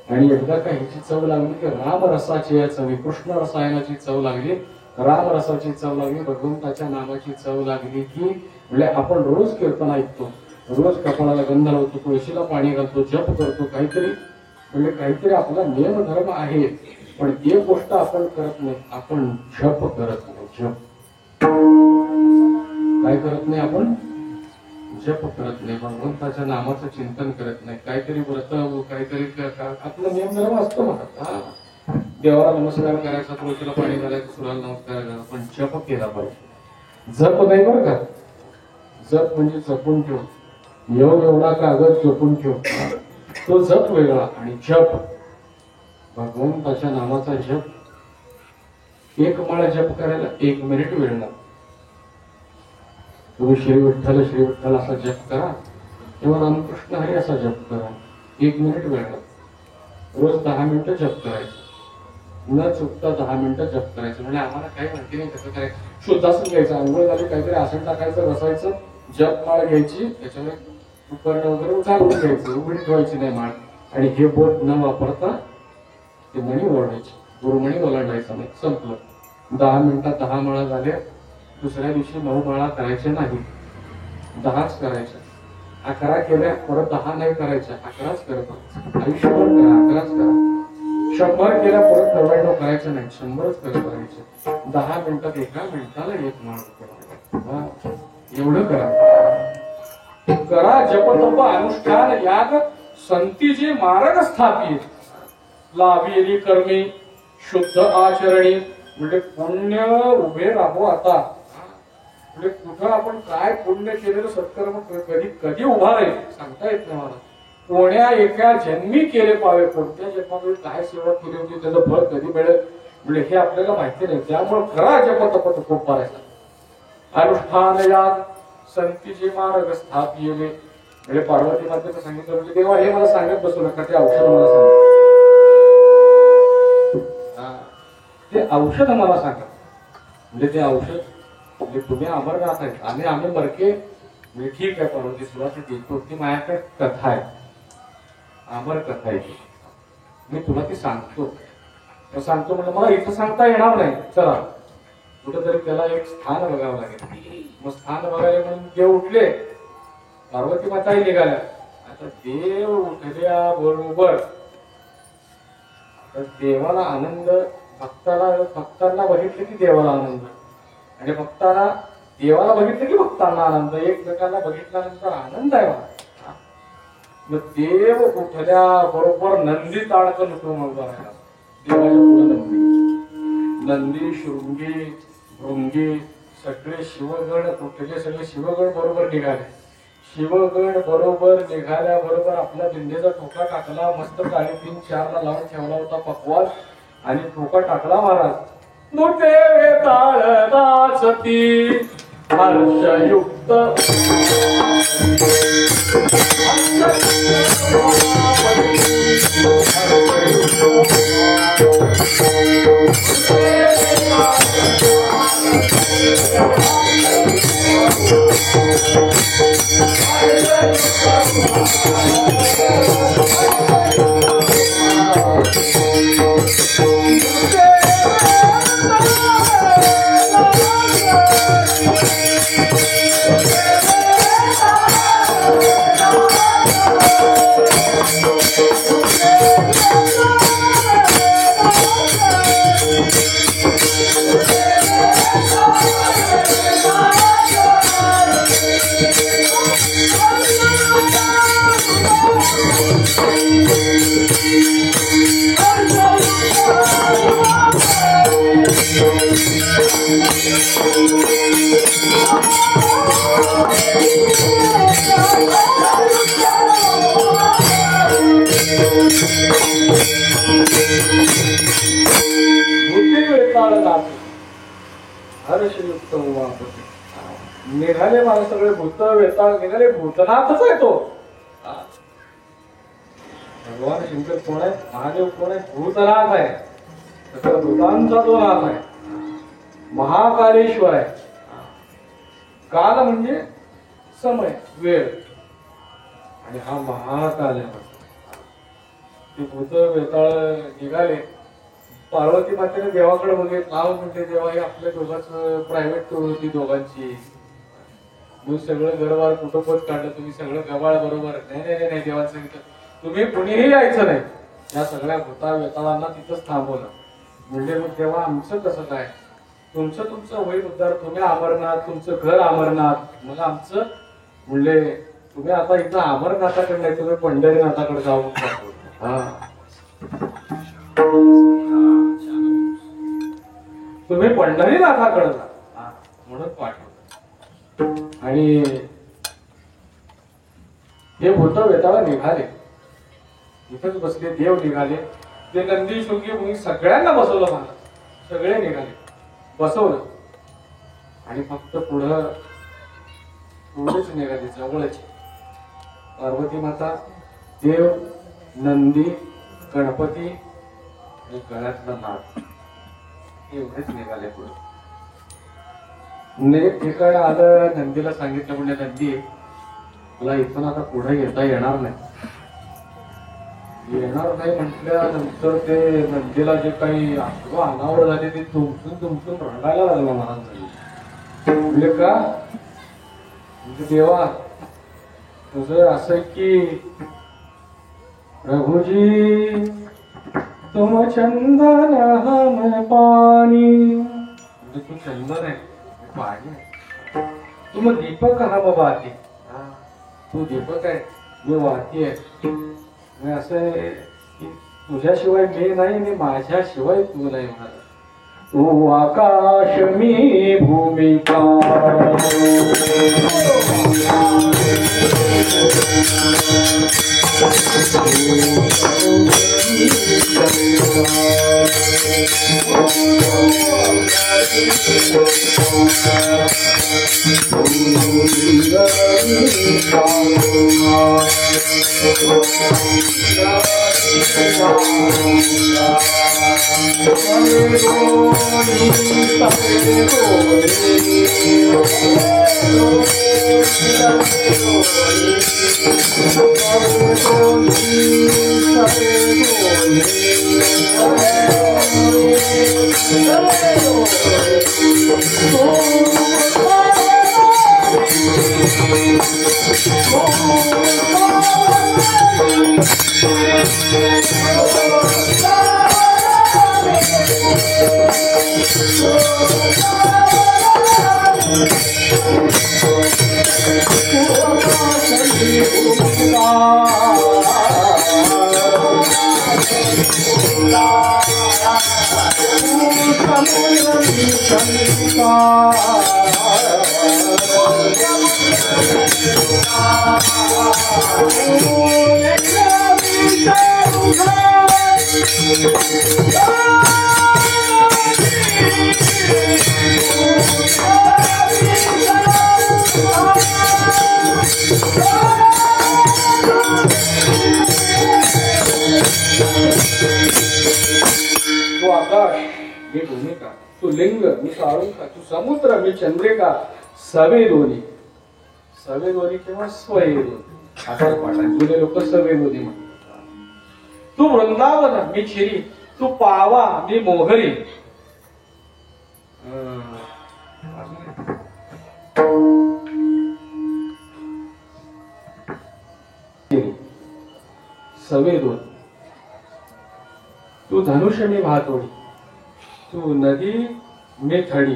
आणि एकदा का ह्याची चव लागली की राम रसाची चवी कृष्ण रसायनाची चव लागली राम रसाची चव लागली भगवंताच्या नामाची चव लागली की म्हणजे आपण रोज कीर्तन ऐकतो रोज कपाळाला गंध लावतो तुळशीला पाणी घालतो जप करतो काहीतरी आपला नियम धर्म आहे पण एक गोष्ट आपण करत नाही आपण जप करत नाही जप काय करत नाही आपण जप करत नाही भगवंताच्या नामाचं चिंतन करत नाही काहीतरी व्रत काहीतरी आपला नियम धर्म असतो म्हणा देवाला नमस्कार करायचा तुळशीला पाणी घालायचं सूर्याला नमस्कार करायचा पण जप केला पाहिजे जप नाही बरं का जप म्हणजे जपून ठेव एवढा कागद जपून ठेव तो जप वेगळा आणि जप भगवंताच्या नामाचा जप 1 माळ जप करायला 1 मिनिट वेळ लागतो तुम्ही श्री विठ्ठल असा जप करा किंवा रामकृष्ण हरी असा जप करा 1 मिनिट वेळ लागतो रोज 10 मिनिटं जप करायचं न चुकता 10 मिनिटं जप करायचं म्हणजे आम्हाला काही माहिती नाही कसं करायचं शुद्धासन घ्यायचं आंघोळ झाली काहीतरी आसन टाकायचं बसायचं जप माळ घ्यायची त्याच्यावर उपकरण वगैरे झाकून घ्यायचं उघडी ठेवायची नाही माळ आणि हे बोट न वापरता ते मणी ओढायचे गुरुमणी ओलांडायचा नाही संपलं 10 मिनिटात 10 माळा झाल्या दुसऱ्या दिवशी 9 माळा करायच्या नाही 10च करायच्या 11 केल्या परत 10 नाही करायच्या 11च करत आयुष्यभर करा 11च करा 100 केल्या परत 99 करायचं नाही 100च करत राहायचे 10 मिनिटात एका मिनिटाला एक माळ एवढं करा करा जप तप अनुष्ठान याग संती जे मार्ग स्थापित लाभेली कर्मी शुद्ध आचरणी म्हणजे पुण्य उभे राहू आता म्हणजे कुठं आपण काय पुण्य केलेलं सत्कर्म कधी कधी उभा राहील सांगता येत नाही मला कोण्या एका जन्मी केले पावे कोणत्या जन्मामध्ये काय सेवा केली होती त्याचं फळ कधी मिळेल म्हणजे हे आपल्याला माहिती नाही त्यामुळे खरा जप तप खूप करायचा अनुष्ठान याग संतीचे मार्ग स्थापिले म्हणजे पार्वती मातेचं सांगितलं म्हणजे तेव्हा हे मला सांगत बसू नका ते औषध मला सांगा ते औषध मला सांगा म्हणजे ते औषध म्हणजे तुम्ही अमरनाथ आहे आम्ही मरके म्हणजे ठीक आहे पार्वती सुरुवात देतो ती माझ्याकडे कथा आहे अमर कथा आहे मी तुला ती सांगतो सांगतो म्हणजे मला इथं सांगता येणार नाही चला कुठेतरी त्याला एक स्थान बघावं लागेल मग स्थान बघायला म्हणून देव उठले पार्वती माताही निघाल्या आता देव उठल्या बरोबर देवाला आनंद भक्तांना बघितलं की देवाला आनंद आणि भक्तांना देवाला बघितलं की भक्तांना आनंद एकमेकांना बघितल्यानंतर आनंद आहे मला मग देव उठल्या बरोबर नंदी ताडकन होतो मग बघायला देवाच्या पुढे नंदी शृंगी भृंगी सगळे शिवगण कुठले सगळे शिवगण बरोबर निघाले शिवगण बरोबर निघाल्या बरोबर आपल्या बिंदेचा ठोका टाकला मस्त 3:30-4 ला लावून ठेवला होता पकवान आणि ठोका टाकला महाराज मोठे वेताळ सती हर्षयुक्त हर्षयुक्त उमापती निघाले मला सगळे भूत वेताळ निघाले भूतनाथच आहे तो भगवान शंकर कोण आहे महादेव कोण आहे भूतनाथ आहे तसं भूतांचा तो नाथ आहे महाकालेश्वर आहे काल म्हणजे समय वेळ आणि हा महाकाल आहे ते भूत वेताळ निघाले पार्वती मातेने देवाकडे बघित नाव म्हणते देवा हे आपल्या दोघांचं प्रायव्हेट टूर होती दोघांची मी सगळं घरवार कुटुंबच काढलं तुम्ही सगळं गबाळ बरोबर नाही नाही नाही देवाचं सांगितलं तुम्ही कुणीही यायचं नाही या सगळ्या भूता वेताळांना तिथंच थांबवलं म्हणजे मग तेव्हा आमचं कसं काय तुमचं होईल उद्धार तुम्ही अमरनाथ तुमचं घर अमरनाथ मग आमचं म्हणले तुम्ही आता इथं अमरनाथाकडे नाही तुम्ही पंढरीनाथाकडे जाऊन तुम्ही पंढरीनाथाकडे जा म्हणून पाठवलं आणि हे भूत वेताळ निघाले इथंच बसले देव निघाले ते नंदी शृंगी मुनी सगळ्यांना बसवलं मला सगळे निघाले बसवलं आणि फक्त पुढेच निघाले जवळच पार्वती माता देव नंदी गणपती आणि गळ्यातला नाग एवढेच निघाले पुढे एक ठिकाण आलं नंदीला सांगितलं म्हणजे नंदी तुला इथून आता पुढे येता येणार नाही म्हटल्यानंतर ते नंदीला जे काही अनावर झाले ते तुमचून रडायला लागलं महाराज म्हणजे का म्हणजे देवा तुझं असं की प्रभुजी तुम चंदन हम पानी म्हणजे तू चंदन आहे मी पाणी आहे. तू मग दीपक हा बाबा आधी तू दीपक आहे मी वाती आहे. मी असं आहे की तुझ्याशिवाय मी नाही आणि माझ्याशिवाय तू नाही म्हणाला. तू आकाश मी भूमिका तू आकाश मी भूमिका तू लिंग मी साळुंका तू समुद्र मी चंद्रिका सवे दोन्ही किंवा स्वये दोन्ही आकाश पाठात जुने लोक सवे दोन्ही म्हणतात. तू वृंदावन मी चिरी तू पावा मी मोहरी. सवे दोन तू धनुष्य मी भातोडी तू नदी मी थडी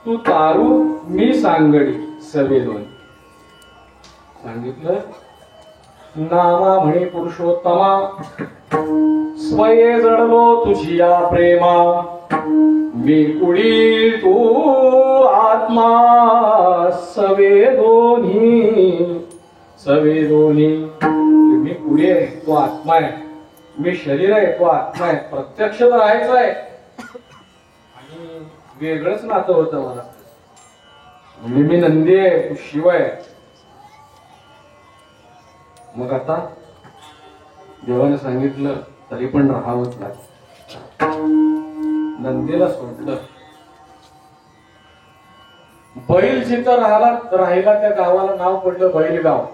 तू तारू मी सांगडी. सवे दोन सांगितलं. नामा म्हणे पुरुषोत्तमा स्वये जडलो तुझी या प्रेमा. मी कुडी तू आत्मा सवे दोन्ही मी कुडी आहे तो आत्मा आहे. मी शरीर आहे तो आत्मा आहे. प्रत्यक्ष तर राहायचं आहे आणि वेगळंच नातं होतं मला. म्हणजे मी नंदी आहे तू शिव आहे. मग आता देवाने सांगितलं तरी पण राहावंच लागलं. नंदीला सोडलं. बैल जिथं राहिला त्या गावाला नाव पडलं बैलगाव.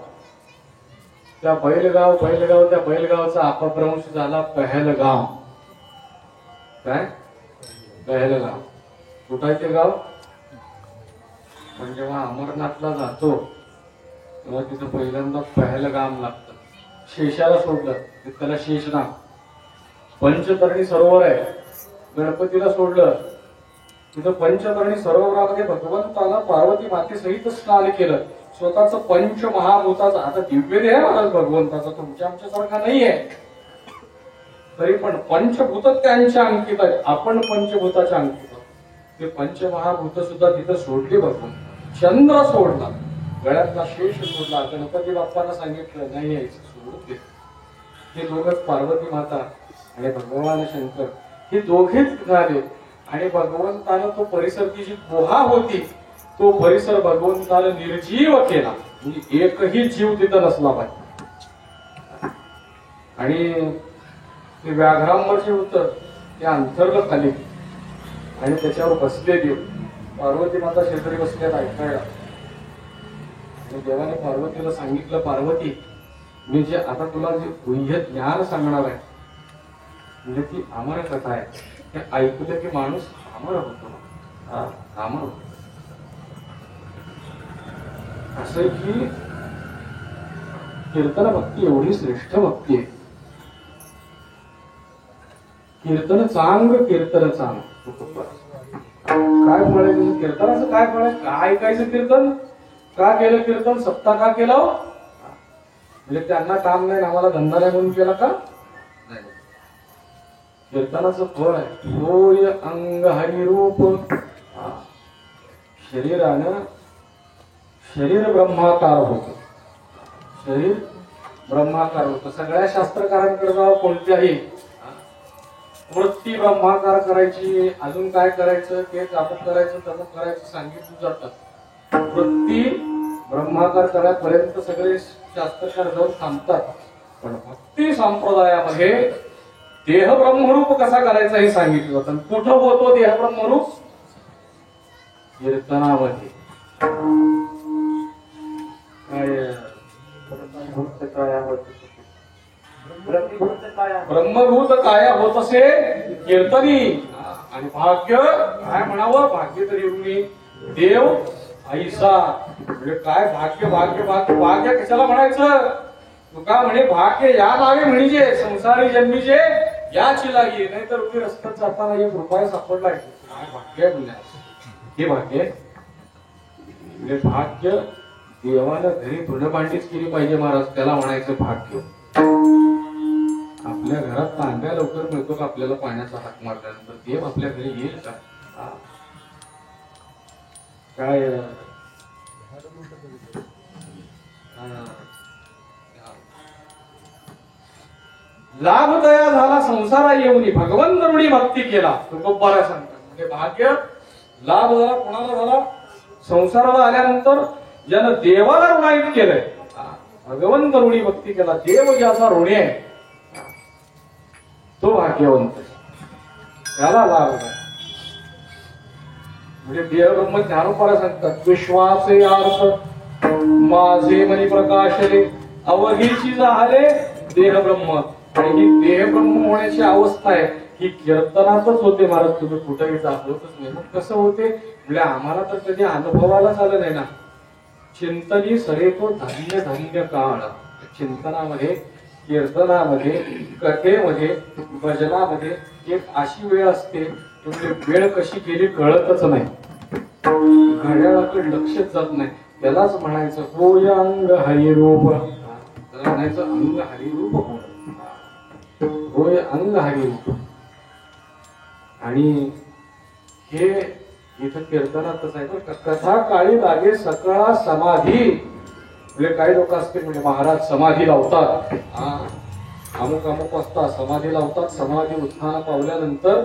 त्या बैलगावचा अपभ्रंश झाला पहलगाव. काय पहलगाव कुठं आहे ते गाव. पण जेव्हा अमरनाथला जातो तेव्हा तिथं पहिल्यांदा पहलगाम लागतं. शेषाला सोडलं त्याला शेषनाग. पंचतरणी सरोवर आहे. गणपतीला सोडलं तिथं पंचतरणी सरोवरामध्ये भगवंताला पार्वती मातेसहित स्नान केलं. स्वतःच पंचमहाभूताचा आता दिव्य देह आहे महाराज भगवंताचा तुमच्या आमच्यासारखा नाहीये. तरी पण पंचभूत त्यांच्या अंकित आहे. आपण पंचभूताच्या अंकित. ते पंचमहाभूत सुद्धा तिथं सोडली भगवंत. चंद्र सोडला गळ्यातला शेष सोडला. गणपती बाप्पांना सांगितलं नाही यायचं सोडून दे. हे दोघच पार्वती माता आणि भगवान शंकर हे दोघेच निघाले आणि भगवंतानं तो परिसरची जी गुहा होती तो परिसर भगवंतानं निर्जीव केला. म्हणजे एकही जीव तिथं नसला पाहिजे. आणि ते व्याघ्रांवर जे होतं ते अंतर्गत खाली आणि त्याच्यावर बसले देव. पार्वती माता शेजारी बसल्यात ऐकायला. देवाने पार्वतीला सांगितलं पार्वती मी जे आता तुला जे गुह्य ज्ञान सांगणार आहे म्हणजे ती अमर कथा आहे. हे ऐकलं की माणूस अमर होतो. अमर होतो. असं की कीर्तन भक्ती एवढी श्रेष्ठ भक्ती आहे. कीर्तन चांग काय फळ आहे तुझं कीर्तनाचं? काय फळ आहे? काय ऐकायचं कीर्तन? का केलं कीर्तन? सत्ता का केलं? म्हणजे त्यांना काम नाही आम्हाला धंदा नाही म्हणून केला का? नाही. कीर्तनाचं फळ आहे होय अंग हरिरूप. शरीरानं शरीर ब्रह्माकार होत. शरीर ब्रह्माकार होत. सगळ्या शास्त्रकारांकडे जावं कोणत्याही वृत्ती ब्रह्माकार करायची, अजून काय करायचं, ते अमुक करायचं तमुक करायचं सांगितलं जातात. वृत्ती ब्रह्माकार करायपर्यंत सगळे शास्त्रकार जाऊन थांबतात. पण भक्ती संप्रदायामध्ये देह ब्रह्मरूप कसा करायचा हे सांगितलं जातं. कुठं होतो देह ब्रह्मरूप? कीर्तनामध्ये. ब्रह्मभूत काया होत असे कीर्तनी. आणि भाग्य काय म्हणावं? भाग्य तरी एवढी देव ऐसा. म्हणजे काय भाग्य भाग्य भाग्य भाग्य कशाला म्हणायचं? तुका म्हणे भाग्य या लागे म्हणजे संसारी जन्मीचे याची लागी. नाही तर उभी रस्त्यात जाताना एक रुपया सापडला काय भाग्य म्हणजे हे भाग्य. म्हणजे भाग्य देवाला घरी धुणं भांडीच केली पाहिजे महाराज, त्याला म्हणायचं भाग्य. आपल्या घरात तांब्या लवकर मिळतो का आपल्याला पाण्याचा हात मारल्यानंतर? देव आपल्या घरी येईल का? काय लाभ तया झाला संसारा येऊनी भगवंत ऋणी भक्ती केला. तुकोबारा सांगतात म्हणजे भाग्य लाभ झाला कोणाला झाला? संसाराला आल्यानंतर ज्यानं देवाला ऋणायित केलंय, भगवंत ऋणी भक्ती केला, देव ज्याचा ऋणी आहे तो भाग्यवंत, त्याला लाभ आहे. म्हणजे देव ब्रह्म ज्ञानोपारा सांगतात विश्वाचे अर्थ माझे मनी प्रकाशले अवघीची झाले देह ब्रह्म. आणि ही देह ब्रह्म होण्याची अवस्था आहे ही कीर्तनातच होते महाराज. तुम्ही कुठेही दाखवतच नाही. मग कसं होते म्हणजे आम्हाला तर कधी अनुभवालाच आलं नाही ना. चिंतनी सरे तो धन्य धन्य काळ. चिंतनामध्ये, कीर्तनामध्ये, कथेमध्ये, भजनामध्ये एक अशी वेळ असते तुमची वेळ कशी गेली कळतच नाही, घड्याळाकडे लक्षच जात नाही. त्यालाच म्हणायचं होय अंग हरिरूप. त्याला म्हणायचं अंग हरिरूप होय अंग हरिरूप. आणि हे इथं कीर्तनातच आहे बरं. कथा काळी लागे सकळा समाधी. म्हणजे काही लोक असते म्हणजे महाराज समाधी लावतात, अमुक अमुक वाजता समाधी लावतात. समाधी उत्थान पावल्यानंतर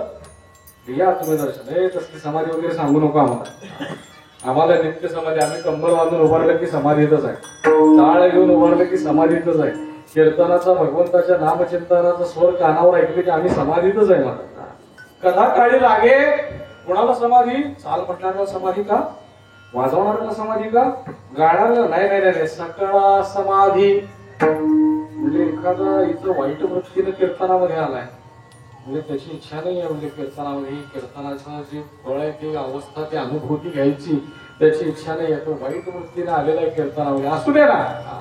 या तुम्ही दर्शन तसली समाधी वगैरे सांगू नका आम्हाला. आम्हाला नित्य समाधी, आम्ही कंबर बांधून उभारलं की समाधीतच आहे, टाळ घेऊन उभारलं की समाधीतच आहे. कीर्तनाचा भगवंताच्या नामचिंतनाचा स्वर कानावर ऐकले की आम्ही समाधीतच आहे महाराज. कथा काळी लागे कोणाला समाधी? चाल म्हटणाऱ्याला समाधी का? वाजवणाऱ्याला समाधी का? गाणाऱ्याला नाही नाही नाही सकळा समाधी. म्हणजे एखादा इथं वाईट वृत्तीने कीर्तनामध्ये आलाय म्हणजे त्याची इच्छा नाही आहे म्हणजे कीर्तनामध्ये कीर्तनाचं जे फळ आहे ते अवस्था ती अनुभूती घ्यायची त्याची इच्छा नाही आहे. तो वाईट वृत्तीने आलेला आहे कीर्तनामध्ये, असू दे ना.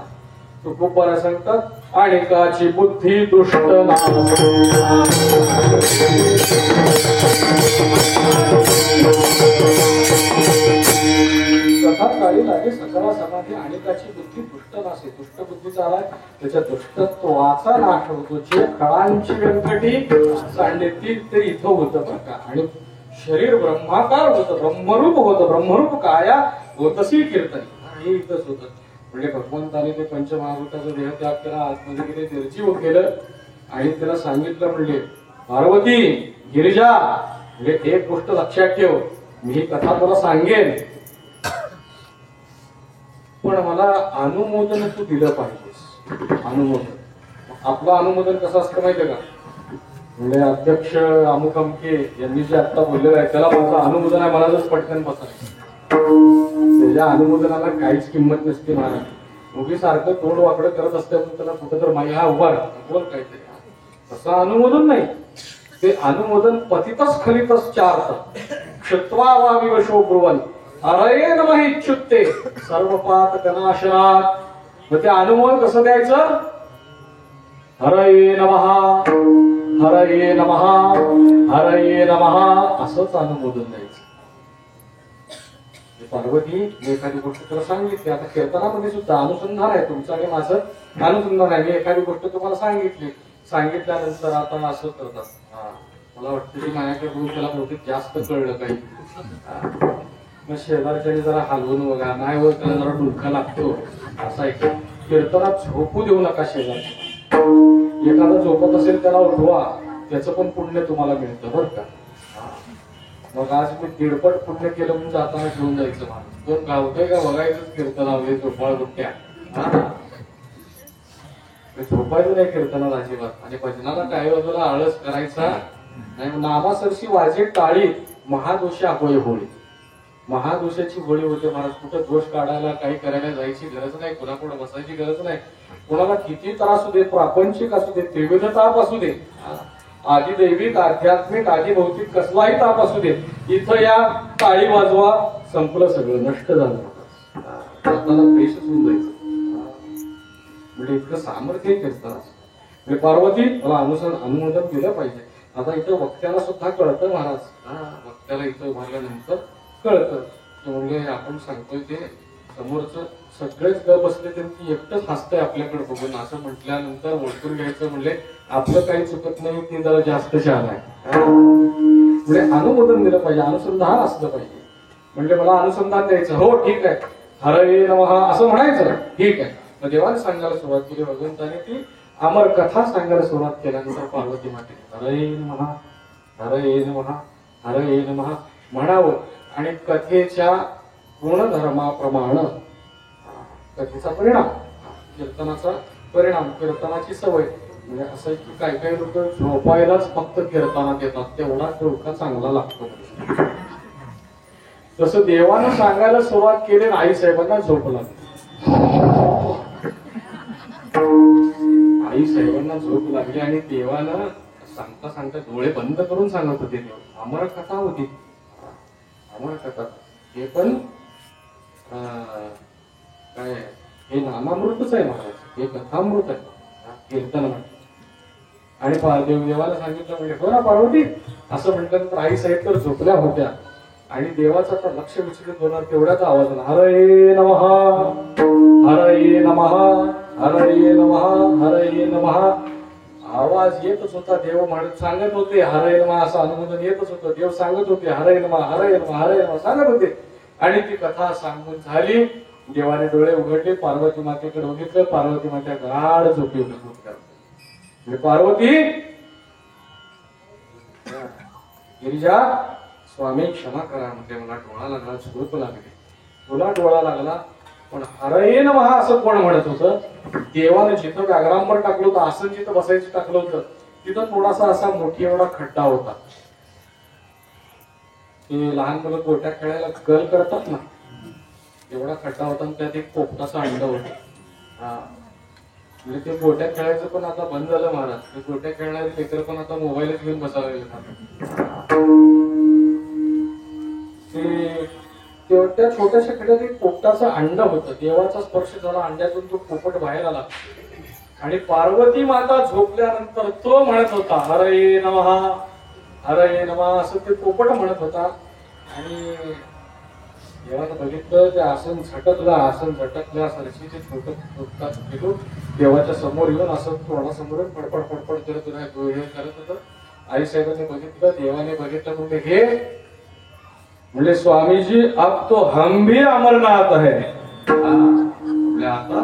तो खूप बरं सांगतात आणिकाची बुद्धी दुष्ट कथा काळी लागे सकळा समाधी. आणिकाची बुद्धी दुष्ट नसे. दुष्ट बुद्धीचा आलाय त्याच्या दुष्टत्वाचा नाश होतो. जे खळांची व्यंकटी सांडले ते इथं होतं बरं का. आणि शरीर ब्रह्माकार होतं, ब्रह्मरूप होतं. ब्रह्मरूप काया होतसी कीर्तन हे इथंच होतं. म्हणजे भगवंताने ते पंचमहाभूताचा देह त्याग केला, आतमध्ये गेले, निर्जीव केलं आणि त्याला सांगितलं म्हणजे पार्वती गिरिजा म्हणजे एक गोष्ट लक्षात ठेव, मी ही कथा तुला सांगेन पण मला अनुमोदन तू दिलं पाहिजेस. अनुमोदन आपलं अनुमोदन कसं असतं माहितीये का? म्हणजे अध्यक्ष अमुक अमके यांनी जे आता बोललेलं आहे त्याला माझं अनुमोदन आहे, मलाच पटकन बसायचं. त्याच्या अनुमोदनाला काहीच किंमत नसते महाराज. उभी सारखं तोंड वाकडं करत असते त्याला कुठं तर माई हा उभा बोल काहीतरी. तसं अनुमोदन नाही. ते अनुमोदन पतितच खलितच चार्थ क्षत्वा वाविव शोब्रुवन अरये नमः इच्छुत्ते सर्व पाप कनाशनात. मग ते अनुमोदन कसं द्यायचं? हरये नमः हरये नमः हरये नमः असंच अनुमोदन द्यायचं. पार्वती मी एखादी गोष्ट तुला सांगितली, आता कीर्तनामध्ये सुद्धा अनुसंधान आहे तुमचं आणि माझं अनुसंधान आहे. मी एखादी गोष्ट तुम्हाला सांगितल्यानंतर आता असं करतात. मला वाटतं की माझ्याकडे बघून त्याला बहुतेक जास्त कळलं काही. मग शेजारच्याने जरा हलवून बघा, नाही होत त्याला जरा डुलका लागतो. असा एक कीर्तनात झोपू देऊ नका शेजारच्या. एखादा झोपत असेल त्याला उठवा, त्याचं पण पुण्य तुम्हाला मिळतं बरं का. मग आज मी दीडपट पुण्य केलं म्हणून जाताना घेऊन जायचं माणूस. दोन गावतोय का बघायचं कीर्तनामध्ये झोपाळ गुट्ट्या. झोपायचं नाही कीर्तनाला अजिबात. आणि भजनाला काही बाजूला आळस करायचा नाही. नामासरशी वाजे टाळी महादोषी अपोय होळी. महादोषाची होळी होते महाराज. कुठं दोष काढायला काही करायला जायची गरज नाही, कुणापुढे बसायची गरज नाही. कोणाला किती त्रास असू दे, प्रापंचिक असू दे, त्रिविध ताप असू दे, आधी दैविक आध्यात्मिक आधी भौतिक कसलाही ताप असू दे, इथं या टाळी वाजवा, संपलं सगळं, नष्ट झालं. फ्रेशच होऊन जायचं. म्हणजे इतकं सामर्थ्य कीर्तनाचं. म्हणजे पार्वती मला अनुमोदन दिलं पाहिजे. आता इथं वक्त्याला सुद्धा कळतं महाराज. वक्त्याला इथं उभारल्यानंतर कळतं. म्हणजे आपण सांगतोय ते समोरचं सगळेच ग बसले त्यांची एकटंच हसतंय आपल्याकडे बघून. असं म्हटल्यानंतर ओळखून घ्यायचं म्हणजे आपलं काही चुकत नाही, ते जरा जास्त छान आहे. म्हणजे अनुमोदन दिलं पाहिजे, अनुसंधान असलं पाहिजे. म्हणजे मला अनुसंधान द्यायचं, हो ठीक आहे, हरये नमः असं म्हणायचं, ठीक आहे. मग देवाने सांगायला सुरुवात केली, भगवंताने ती अमर कथा सांगायला सुरुवात केल्यानंतर पार्वती माते हरये नमः हरये नमः हरये नमः म्हणावं. आणि कथेच्या गुणधर्माप्रमाणे कथेचा परिणाम, कीर्तनाचा परिणाम, कीर्तनाची सवय. म्हणजे असं की काही काही लोक झोपायलाच फक्त कीर्तनात येतात, तेवढा डोका चांगला लागतो. तसं देवानं सांगायला सुरुवात केली, आई साहेबांना झोप लागली. आई साहेबांना झोप लागली आणि देवानं सांगता सांगता डोळे बंद करून सांगत होते. देव अमर कथा होती, अमर कथा. हे पण काय हे नामामृतच आहे महाराज, हे कथामृत आहे, कीर्तन म्हणतात. आणि देवाला सांगितलं म्हणजे हो ना पार्वती असं म्हटल्यानंतर आई साहेब तर झोपल्या होत्या आणि देवाचं आता लक्ष विचलित होणार तेवढ्याच आवाज आला, हरये नमः हरये नमः हरये नमः हरये नमः. आवाज येतच होता. देव म्हणत सांगत होते हरये नमः, असं अनुमोदन येतच होतं. देव सांगत होते हरये नमः हरये नमः हरये नमः सांगत होते. आणि ती कथा सांगून झाली. देवाने डोळे उघडले, पार्वती मातेकडे बघितलं. पार्वती मात्या गाढ झोपी होती. पार्वती गिरिजा स्वामी क्षमा करा म्हणजे मला डोळा लागला, झोप लागली. तुला डोळा लागला पण हरये नमः असं कोण म्हणत होतं? देवाने जिथं व्याघ्रांबर टाकलं होतं, आसन जिथं बसायचं टाकलं होतं, तिथं थोडासा असा मोठी एवढा खड्डा होता. ते लहान मुलं गोट्या खेळायला गल करतात ना, एवढा खड्डा होता आणि त्यात एक पोपटाचं अंड होतं. म्हणजे ते गोट्या खेळायचं पण आता बंद झालं महाराज. ते गोट्या खेळणारे लेकर पण आता मोबाईलच घेऊन बसायला लागले. त्या छोट्याशा खड्ड्यात एक पोपटाचं अंड होतं. देवाचा स्पर्श झाला, अंड्यातून तो पोपट बाहेर आला आणि पार्वती माता झोपल्यानंतर तो म्हणत होता हरये नमः हरये नमः असं ते पोपट म्हणत होता. आणि देवानं बघितलं ते आसन झटकलं, आसन झटकल्या सरशी ते छोटं देवाच्या समोर येऊन असं तोंडासमोर फडफड फडफड करत होतं. आई साहेबांनी बघितलं, देवाने बघितलं म्हणजे हे म्हणजे स्वामीजी अब तो हम भी अमरनाथ है. आता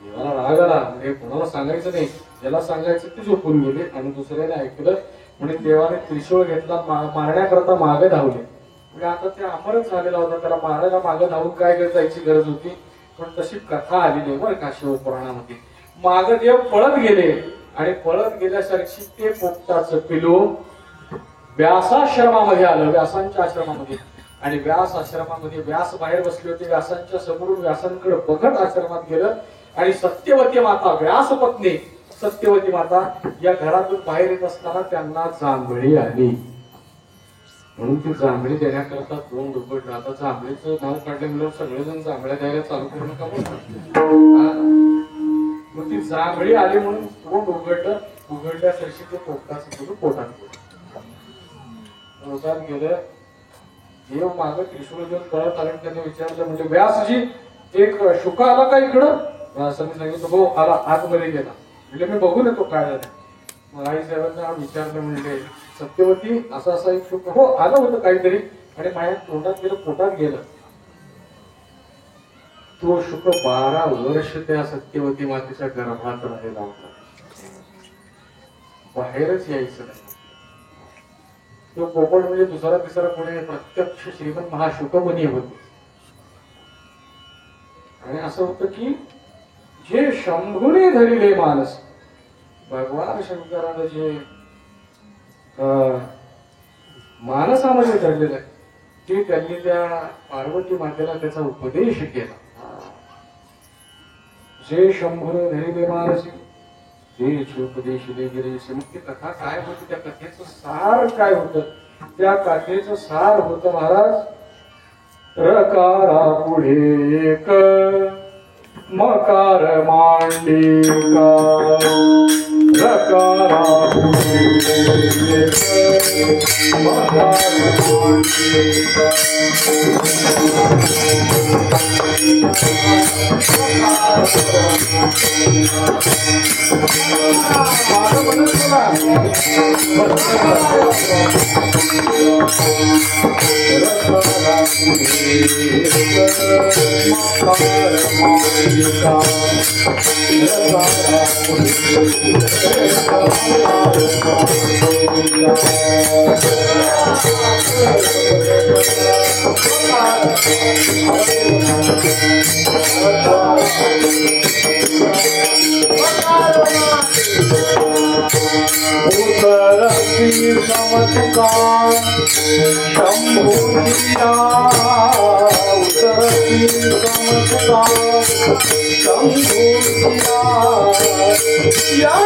देवाला राग आला. म्हणजे कोणाला सांगायचं नाही, ज्याला सांगायचं ते झोपून गेले आणि दुसऱ्याने ऐकलं. म्हणजे देवाने त्रिशूळ घेतला, मारण्याकरता मागे धावले. म्हणजे आता ते अमरच झालेला होता, त्याला मारायला मागे धावून काय जायची गरज होती. पण तशी कथा आली नाही बरं का शिवपुराणामध्ये. मागे देव पळत गेले आणि पळत गेल्यासारखी ते पोपटाचं पिलू व्यासाश्रमामध्ये आलं, व्यासांच्या आश्रमामध्ये. आणि व्यास आश्रमामध्ये व्यास बाहेर बसले होते. व्यासांच्या समोरून व्यासांकडे बघत आश्रमात गेलं आणि सत्यवती माता, व्यास पत्नी सत्यवती माता या घरातून बाहेर येत असताना त्यांना जांभळी आली. म्हणून ती जांभळी देण्याकरता तोंड उघडलं. आता जांभळीचं नाव काढल्यामुळे सगळेजण जांभळ्या द्यायला चालू करू नका म्हणून. मग ती जांभळी आली म्हणून तोंड उघडलं. उघडल्यासारखी ते पोटात गेलं. हे मागं त्रिशूळ घेऊन पळत आले. त्यांनी विचारलं म्हणजे व्यासजी एक शुक आला का इकडं? व्यासाने सांगितलं हो आला, आतमध्ये गेला. म्हणजे मी बघून येतो काय झालं. मग आई साहेबांना विचारलं म्हणजे सत्यवती असं असं एक शुक हो आलं होतं काहीतरी आणि माझ्या तोंडात गेलं, पोटात गेलं. तो शुक 12 वर्ष त्या सत्यवती मातेच्या गर्भात राहिला होता. बाहेरच यायचं नाही. तो पोपट म्हणजे दुसरा तिसरा कोणी प्रत्यक्ष श्रीमंत महाशुकमुनी होते. आणि असं होतं की जे शंभूने धरिले मानस, भगवान शंकरानं जे मानसामध्ये धरलेलं आहे ते त्यांनी त्या पार्वती मातेला त्याचा उपदेश केला. जे शंभूने धरिले मानसी ते उपदेश गेले. मुख्य कथा काय होती, त्या कथेचं सार काय होतं? त्या कथेचं सार होतं महाराज, रकारा पुढे एक मकार मांडिका, रकारा पुढे एक मकार मांडिका. चमत्कार शंभूजिया उतरती चमत्कार शंभूजिया या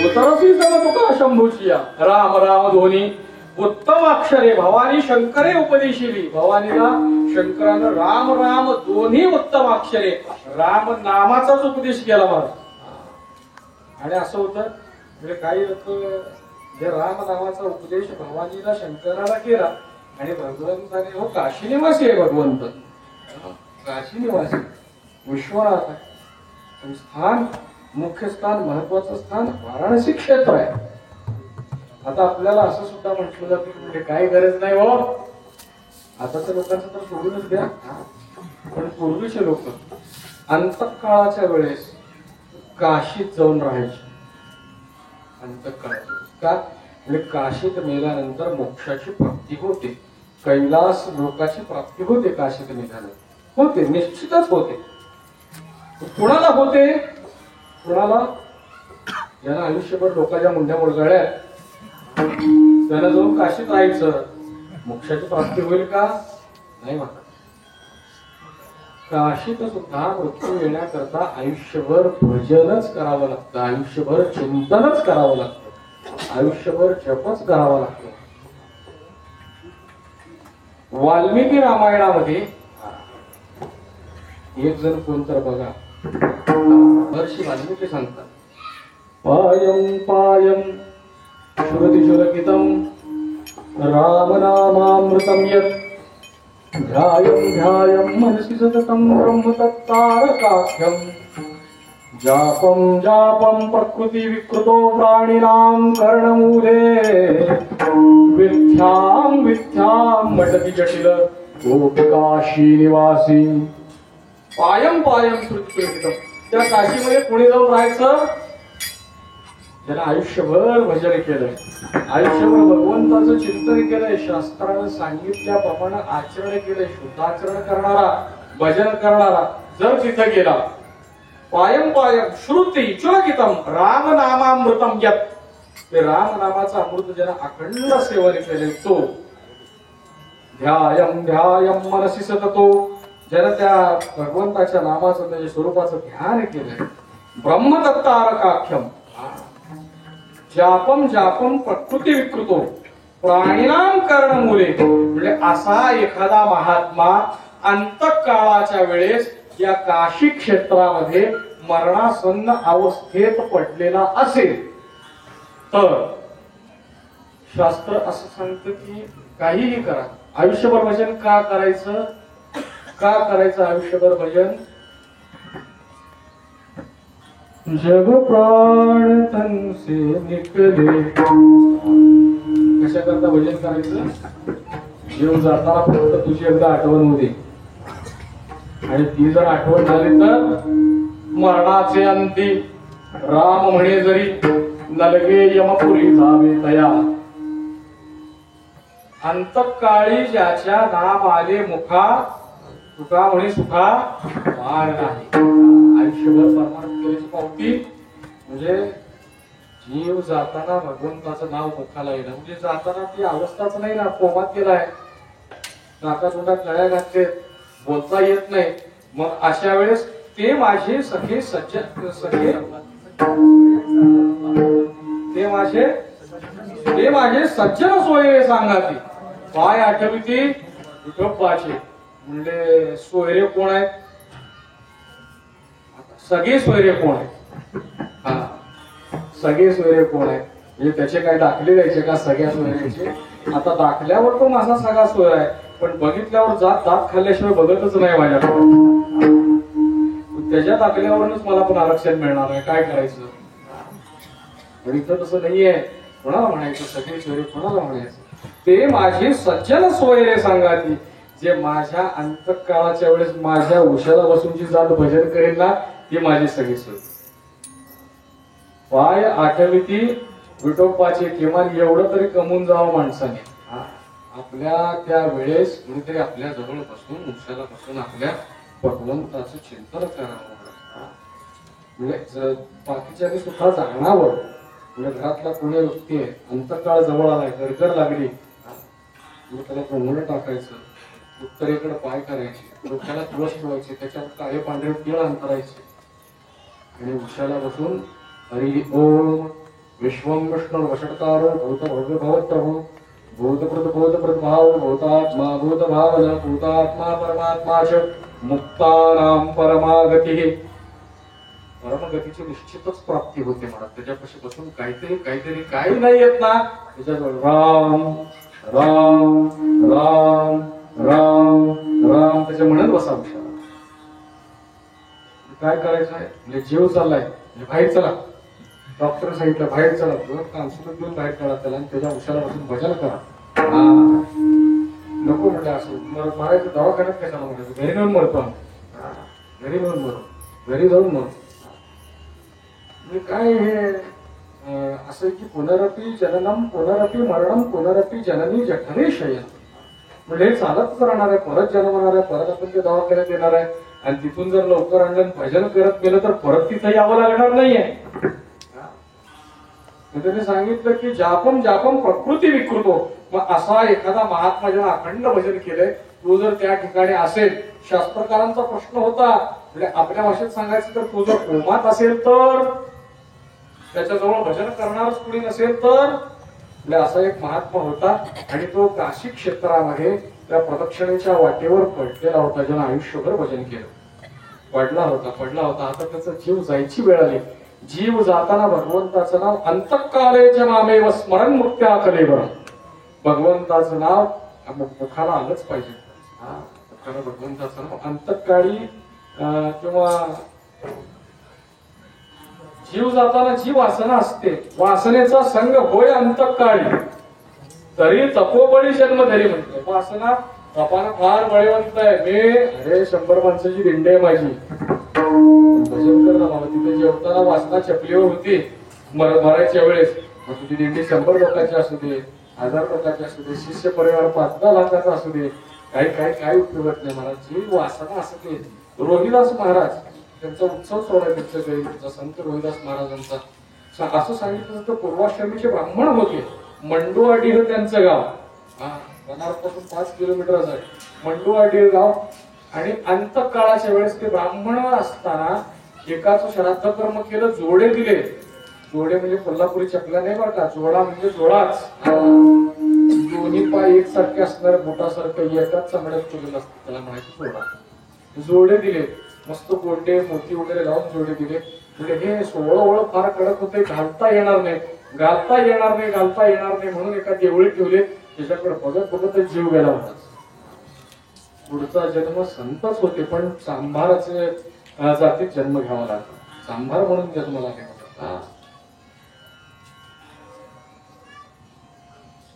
उतरसी समतुका शंभूचिया राम राम ध्वनी उत्तम अक्षरे भवानी शंकरे उपदेशिली. भवानीला शंकरानं राम राम दोन्ही उत्तम अक्षरे राम नामाचाच उपदेश केला मला. आणि असं होतं म्हणजे काही लोक जे राम नामाचा उपदेश भवानीला शंकराला केला आणि भगवंताने हो काशी निवासी आहे भगवंत, काशी निवासी विश्वनाथ आहे. स्थान मुख्य स्थान महत्वाचं स्थान वाराणसी क्षेत्र आहे. आता आपल्याला असं सुद्धा म्हटलं जातं की म्हणजे काही गरज नाही हो, आताच्या लोकांचं तर सोडूनच द्या, पण पूर्वीचे लोक अंतकाळाच्या वेळेस काशीत जाऊन राहायचे. अंतकाळात का म्हणजे काशीत मेल्यानंतर मोक्षाची प्राप्ती होते, कैलास लोकाची प्राप्ती होते. काशीत निघालं होते, निश्चितच होते. कुणाला होते? कुणाला ज्यांना आयुष्यभर लोकांच्या मुंड्या मुळगळ्या त्यांना जाऊन काशीत राहायचं, मोक्षाची प्राप्ती होईल का? नाही म्हणतात. काशीत सुद्धा मृत्यू येण्याकरता आयुष्यभर भजनच करावं लागतं, आयुष्यभर चिंतनच करावं लागतं, आयुष्यभर जपच करावा लागतो. वाल्मिकी रामायणामध्ये एक जण कोणतर बघा, महर्षी वाल्मिकी सांगतात, पायम पायम श्रुतिशुलकितं रामनामामृतं यत् ध्यायं ध्यायं मनसि सततं ब्रह्मतत्तारकाख्यं जापं जापं प्रकृति विकृतो प्राणिनां कर्णमूले विद्यां विद्यां मटति जटिल गोपिका श्रीनिवासी. पायम पायम श्रुतिशुलकितं, त्या काशीमध्ये पुणे जाऊन राहायचं ज्याला आयुष्यभर भजन केलंय, आयुष्यभर भगवंताचं चिंतन केलंय, शास्त्रानं सांगितल्याप्रमाणे आचरण केलंय, शुद्धाचरण करणारा, भजन करणारा जर तिथं गेला, पायम पायम श्रुती चुरकितम रामनामामृतम यत, ते रामनामाचा अमृत ज्याला अखंड सेवन केले तो ध्यायम ध्यायम मनसी सततो, ज्याला त्या भगवंताच्या नामाचं त्याच्या स्वरूपाचं ध्यान केलंय. ब्रह्मदत्तारकाख्यम जापम जापम प्रकृती विकृतो प्राणिनाम कर्णमूले, म्हणजे असा एखादा महात्मा अंतकाळाच्या वेळेस या काशी क्षेत्रामध्ये मरणासन्न अवस्थेत पडलेला असेल तर शास्त्र असं सांगतं की काहीही करा, आयुष्यभर भजन का करायचं, का करायचं आयुष्यभर भजन. जग प्राण तन से निकले, कशा करता भजन करायचं, जीव जाताना फक्त तुझी एकदा आठवण होते आणि ती जर आठवण झाली तर मरणाचे अंती राम म्हणे जरी नलगे यमपुरी जावे तया. अंतकाळी ज्याच्या नाम आले मुखा तुका म्हणे सुखा वार नाही. आयुष्यभर परमानंद केल्याची पावती म्हणजे जीव जाताना भगवंताचं नाव मुखाला येणं, म्हणजे जाताना ती अवस्थाच नाही ना, कोमात गेलाय, नाका तोंडात गळ्या घातले, बोलता येत नाही. मग अशा वेळेस ते माझे सखे सज्जन सखे ते माझे सज्जन सोयरे सांगाती. काय आठवती विठोबाचे, म्हणजे सोयरे कोण आहेत, सगळे सोयरे कोण आहेत, हा सगळे सोयरे कोण आहेत, म्हणजे त्याचे काय दाखले द्यायचे का सगळ्या सोयऱ्याचे. आता दाखल्यावर तो माझा सगळा सोयर आहे, पण बघितल्यावर दात खाल्ल्याशिवाय बघतच नाही माझ्याकडे. त्याच्या दाखल्यावरूनच मला पण आरक्षण मिळणार आहे, काय करायचं. पण इथं तसं नाहीये. कोणाला म्हणायचं सगळे सोयरे, कोणाला म्हणायचं ते माझे सज्जन सोयरे सांगाती, जे माझ्या अंतकाळाच्या वेळेस माझ्या उशाला बसून जी जात भजन करेल ना ती माझी सगळी सोय. पाय आठविती विठोबाचे, किमान एवढं तरी कमवून जावं माणसाने. आपल्या त्या वेळेस कुणीतरी आपल्या जवळ बसून उशाला बसून आपल्या भगवंताचं चिंतन करावं. म्हणजे बाकीच्याने सुद्धा जाणावं. म्हणजे घरातला कोणी व्यक्ती आहे, अंतकाळ जवळ आलाय, गरगर लागली, मग त्याला कोंबडं टाकायचं, उत्तरेकडे पाय करायचे, डोक्याला तुळस ठेवायचे, त्याच्यावर काळे पांढरे तीळ अंतरायचे आणि उशाला बसून हरी ओम विश्वम विष्णू वषटकारो भूत भव्य भवत्प्रभू भूतप्रद भूतप्रद भाव भूतात्मा भूत भावना भूतात्मा परमात्मा च मुक्तानाम परमागती. परमगतीची निश्चितच प्राप्ती होते म्हणा. त्याच्यापाशी बसून काहीतरी काही नाही येत ना, त्याच्याजवळ राम राम राम राम राम त्याच्या म्हणत बसा. काय करायचं आहे, म्हणजे जीव चाललाय, म्हणजे बाहेर चला, डॉक्टर सांगितलं बाहेर चला, काउन्सिलर घेऊन बाहेर काढा त्याला आणि त्याच्या उशाला बसून भजन करा. नको म्हटलं असं मारायचं, दवाखान्यात कशाला म्हणायचं, घरी जाऊन मरतो, घरी जाऊन मरो, घरी जाऊन मरो. काय हे असं की पुनरपी जननम पुनरपी मरणम पुनरपी जननी जठरे शयन, म्हणजे हे चालतच राहणार आहे, परत जन्मणार आहे, परत आपण ते दवाखान्यात येणार आहे आणि तिथून जर लवकर आणलं भजन करत गेलं तर परत तिथं यावं लागणार नाहीये. त्यांनी सांगितलं की जापम जापम प्रकृती विकृतो. मग असा एखादा महात्मा ज्याला अखंड भजन केलंय तो जर त्या ठिकाणी असेल, शास्त्रकारांचा प्रश्न होता, म्हणजे आपल्या भाषेत सांगायचं तर तो जर कोमात असेल तर, त्याच्याजवळ भजन करणारच कुणी नसेल तर, असा एक महात्मा होता आणि तो काशी क्षेत्रामध्ये त्या प्रदक्षिणेच्या वाटेवर पडलेला होता, ज्यानं आयुष्यभर भजन केलं. पडला होता. आता त्याचा जीव जायची वेळ आली. जीव जाताना भगवंताचं नाव अंतकालेच्या नामेव स्मरण मुक्त्या कलेवर, भगवंताचं नाव मुखाला आलंच पाहिजे. भगवंताचं नाव अंतकाळी किंवा जीव जाताना जी वासना असते, वासनेचा संग होय अंतकाळी, तरी तपोबळी जन्म धरी म्हणते. वासना बापानं फार बळीवंत आहे, मी अरे 100 माणसाची दिंडी आहे माझी, भजन कर ना बाबा. तिथे जेवताना वासना चपलीवर होती मरायच्या वेळेस, मग तुझी दिंडी 100 लोकांची असू दे, 1000 लोकांची असू दे, शिष्य परिवार 5-10 लाखाचा असू दे, काही उपयोग नाही महाराज. जी वासना असते, रोहिदास महाराज त्यांचा उत्सव सोहळा त्यांच्या जयंतीचा संत रोहिदास महाराजांचा असं सांगितलं तर पूर्वाश्रमीचे ब्राह्मण होते. मंडुआडीह त्यांचं गाव, बनारपासून 5 किलोमीटर आहे मंडुआडीह गाव. आणि अंतकाळाच्या वेळेस ते ब्राह्मण असताना एकाच श्राद्ध कर्म केलं, जोडे दिले. जोडे म्हणजे कोल्हापुरी चपला नाही बरं का, जोडा म्हणजे जोडाच. दोन्ही पाय एकसारखे असणाऱ्या बोटासारखं एकाच चांगल्यात केलेलं असतं, त्याला म्हणायचं जोडा. जोडे दिले, मस्त गोंडे मोती वगैरे लावून जोडे दिले. म्हणजे हे सोहळं फार कडक होते, घालता येणार नाही म्हणून एका देवळी ठेवले. त्याच्याकडे बघत बघत जीव गेला होता. पुढचा जन्म संतच होते, पण चांभाराचे जातीत जन्म घ्यावा लागला. चांभार म्हणून जन्माला घ्यावा.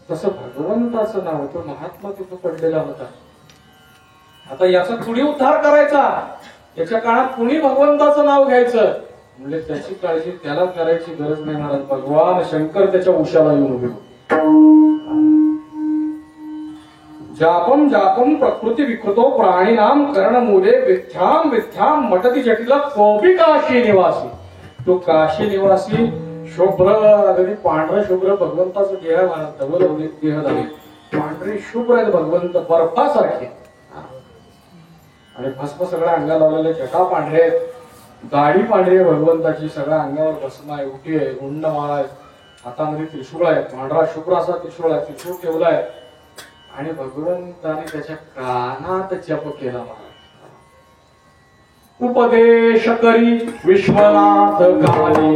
तसं भगवंताचं नाव तो महात्मा तिथं पडलेला होता. आता याचा कुणी उद्धार करायचा, याच्या काळात कुणी भगवंताचं नाव घ्यायचं म्हणजे त्याची काळजी त्याला करायची गरज नाही. महाराज भगवान शंकर त्याच्या उशाला येऊन उभे. जापम जापम प्रकृती विकृतो प्राणीनाम कर्णमूले विद्याम विद्याम मटती जटिला कोपी काशी निवासी. तो काशी निवासी शुभ्र अगदी पांढरा शुभ्र भगवंताचं देह आहे. धवल देह झाले, पांढरे शुभ्र आहेत भगवंत, बर्फासारखे. आणि भस्म सगळ्या अंगाला लावलेले, जटा पांढरे आहेत, दाढी पांढरी आहे भगवंताची, सगळ्या अंगावर भस्म आहे, उठी आहे, उंड माळा आहे, हातामध्ये त्रिशूळ आहे, पांढरा शुभ्र असा त्रिशूळ आहे, त्रिशूळ ठेवलाय. आणि भगवंताने त्याच्या कानात जप केला. उपदेश करी विश्वनाथ गाली,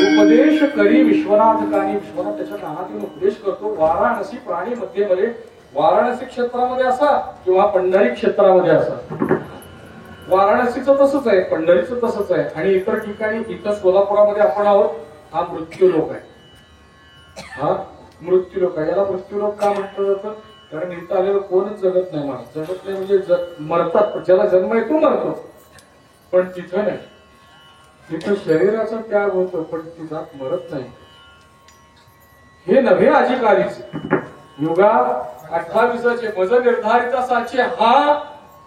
उपदेश करी विश्वनाथ कानी. विश्वनाथ त्याच्या कानातून उपदेश करतो. वाराणसी प्राणी मध्ये वाराणसी क्षेत्रामध्ये असा किंवा पंढरी क्षेत्रामध्ये असा. वाराणसीचं तसंच आहे, पंढरीचं तसंच आहे. आणि इतर ठिकाणी, इथं सोलापुरामध्ये आपण आहोत, हा मृत्यू लोक आहे. हा मृत्यू लोक आहे. याला मृत्यू लोक का म्हटलं जातं? कारण इथं आलेलं कोणच जगत नाही. मला जगत नाही म्हणजे मरतात, ज्याला जन्म आहे तो मरतो, पण तिथं नाही. तिथं शरीराचा त्याग होतो, पण ती जात मरत नाही. हे नव्हे अधिकारीच युगा 28चे मज निर्धारित साचे हा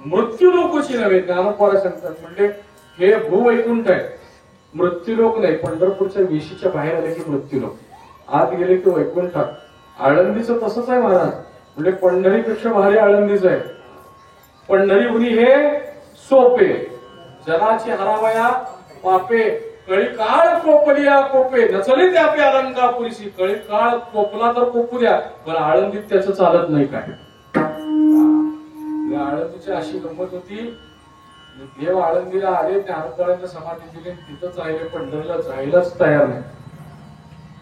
मृत्यू लोकची नव्हे. ज्ञानोपारा सांगतात म्हणजे हे भूवैकुंठ आहे, मृत्यू लोक नाही. पंढरपूरच्या वेशीच्या बाहेर आले की मृत्यू लोक, आत गेले की वैकुंठात. आळंदीचं तसंच आहे महाराज. म्हणजे पंढरीपेक्षा भारी आळंदीच आहे. पंढरी उनी हे सोपे, जनाची हरावया पापे, कळी काळ कोपलिया कोपे नचले त्यापे अलंकापुरीसी. कळी काळ कोपला तर कोपू द्या, पण आळंदीत त्याचं चालत नाही. काय आळंदीची अशी गंमत होती, देव आळंदीला आले, ज्ञानोबांच्या समाधी दिली, तिथंच राहिले, पंढरीला जायलाच तयार नाही.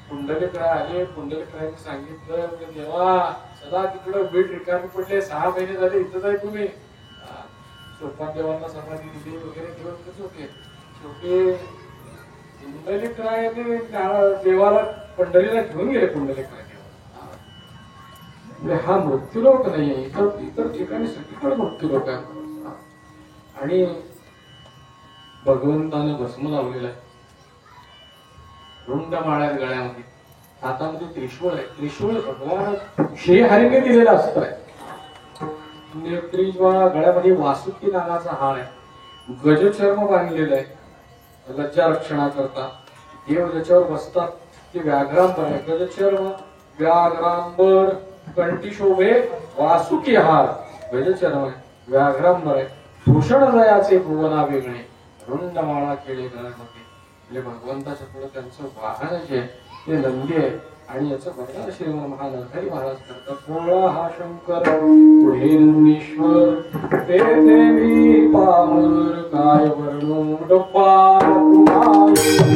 पुंडलिकडे आले, पुंडलिकाने सांगितलं देवा सदा तिकडं बीड रिकामी पडले, 6 महिने झाले इथंच आहे तुम्ही. सोपान देवांना समाधी दिली वगैरे घेऊन कसं होते. शेवटी पुंडलिकाने देवाला पंढरीला घेऊन गेले. पुंडलिकाने हा मृत्यूलोक नाहीये, इतर ठिकाणी सगळीकडे मृत्यूलोक आहे. आणि भगवंताने भस्म लावलेला आहे, रुंड माळ्यात गळ्यामध्ये, हातामध्ये त्रिशूळ आहे. त्रिशूळ भगवान श्रीहरीने दिलेला अस्त्र आहे. गळ्यामध्ये वासुकी नागाचा हार आहे, गजचर्म बांधलेलं आहे लज्जा रक्षणाकरता. देव ज्याच्यावर बसतात ते व्याघ्रांबर आहे. गजचर्म व्याघ्रांबर, कंठी शोभे वासुकी हार, गजचर्म आहे, व्याघ्रांबर आहे. भूषण जयाचे भुवना वेगळे, रुंड माळा केळे गळ्यामध्ये. म्हणजे भगवंताच्या पुढे त्यांचं वाहन जे ते नंदी आहे. आणि याचं वर्णन श्रीमद महानरहरी महाराज करतात. भोळा हा शंकर पुढे नंदीश्वर, तेथे मी पामर काय वर्णू डप्पा तुम्हाला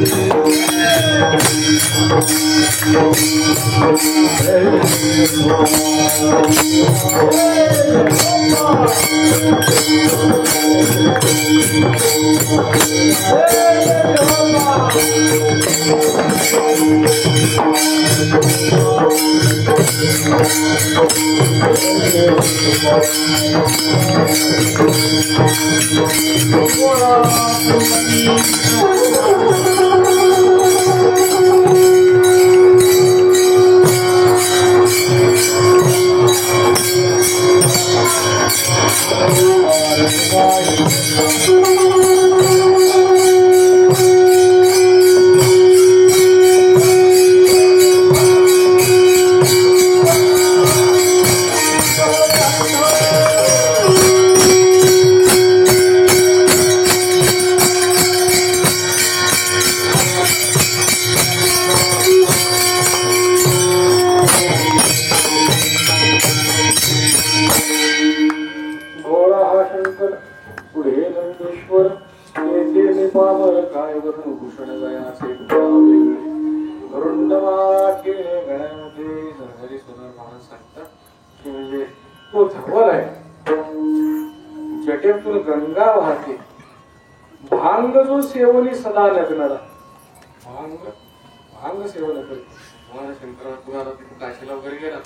जटेतून गंगा वाहते भांग जो सेवनी सदा लग्नाला भांग सेवन करते तुम्हाला शंकराला तिथे काशीला वगैरे गेला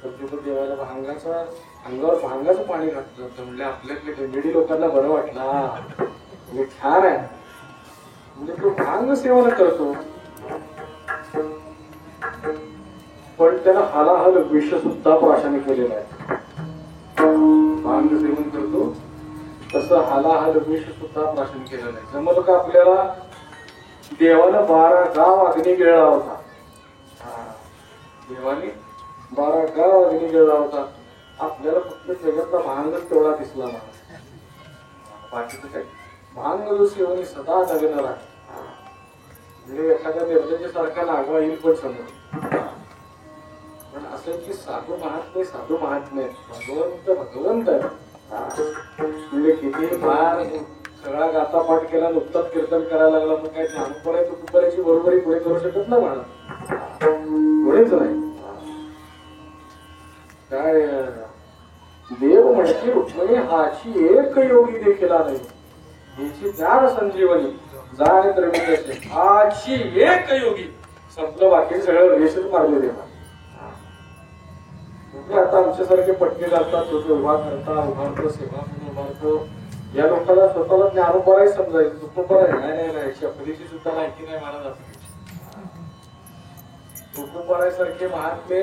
तर तिथं देवाला भांगाचा अंगावर भांगाचं पाणी घातलं तर म्हणजे आपल्याकडे गंगेडी लोकांना बरं वाटला म्हणजे छान आहे म्हणजे तो भांग सेवन करतो पण त्याला हालाहल विष सुद्धा प्राशाने केलेला आहे भांग सेवन करतो तसं हालाहल विष सुद्धा प्राशन केलेलं आहे जमलं का आपल्याला देवानं 12 गाव अग्नी गिळला होता देवाने 12 गाव अग्नी गिळला होता आपल्याला फक्त जगातला भांगच तेवढा दिसला मला बाकीचं काय भांग जो सेवनी सदा नगणार आहे म्हणजे एखाद्या निर्लज्जासारखा नागवा येईल पण समोर पण असं की साधू महात्मे भगवंत आहे म्हणजे किती फार सगळा गाता पाठ केला नुकताच कीर्तन करायला लागला मग काय ज्ञानोबा आहे तो तुकाराची बरोबरी पुढे करू शकत ना म्हणा पुढेच नाही काय देव म्हणते रुक्मिणी हाची एक योगी देखील नाही हिची ज्ञान संजीवनी जाण तर हाची एक योगी संपलं बाकी सगळं रेषच मारले देवा आता आमच्यासारखे पटके घालतात तो उभा करता उभारतो सेवा उभारतो या लोकांना स्वतःला ज्ञानोबा समजायचं तुकोबा नाही शपथीची सुद्धा माहिती नाही मला तुकोबा सारखे महात्मे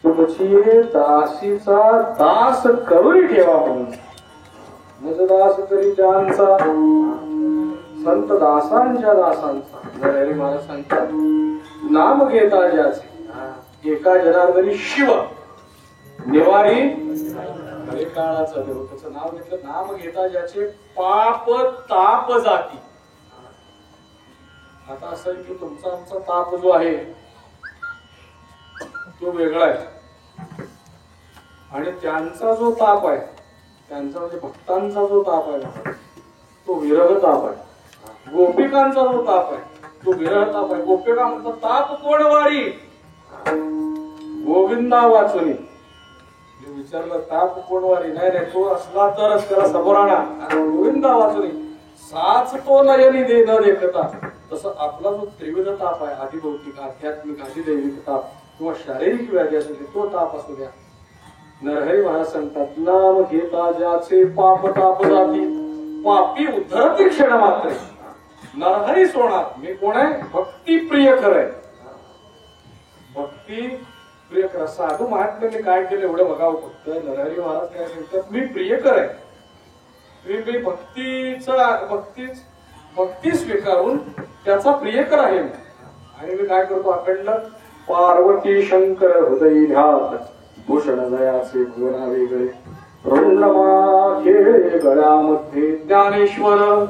तुमची दासीचा दास करून ठेवा म्हणून मज दास तरी त्यांचा संत दासांच्या दासांचा नरहरी महाराज सांगतात नाम घेता ज्याचे एका जनार्दनी शिव निवारी हरे काळाचा देव त्याचं नाव घेतलं नाम घेता ज्याचे पाप ताप जाती आता असं की तुमचा आमचा ताप जो आहे तो वेगळा आहे आणि त्यांचा जो ताप आहे त्यांचा म्हणजे भक्तांचा जो ताप आहे तो विरह ताप आहे गोपिकांचा जो ताप आहे तो विरह ताप आहे गोपिका म्हणतात ताप कोण वारी गोविंदा वाचुनी विचारलं ताप कोण वारी नाही तो असला तरच त्याला समोर आणा गोविंदा वाचुनी साच तो नयनी दे न देखता तसं आपला जो त्रिविध ताप आहे आधिभौतिक आध्यात्मिक अधिदैविक ताप किंवा शारीरिक व्याधी असेल तो ताप असू द्या नरहरी महाराज सांगतात नाम घेता ज्याचे पाप ताप जाती पापी उद्धरती क्षण मात्र नरहरी सोडा मी कोण आहे भक्ती प्रिय खरंय भक्ती प्रिय कर साधू महात्म्याने काय केलं एवढं बघावं फक्त नरहरी महाराज काय सांगतात मी प्रियकर आहे मी भक्ती स्वीकारून त्याचा प्रियकर आहे आणि मी काय करतो अखंड पार्वती शंकर हृदय ध्यात भूषण दयाचे भुवना वेगळे रुंडमा खेळे गळ्यामध्ये ज्ञानेश्वर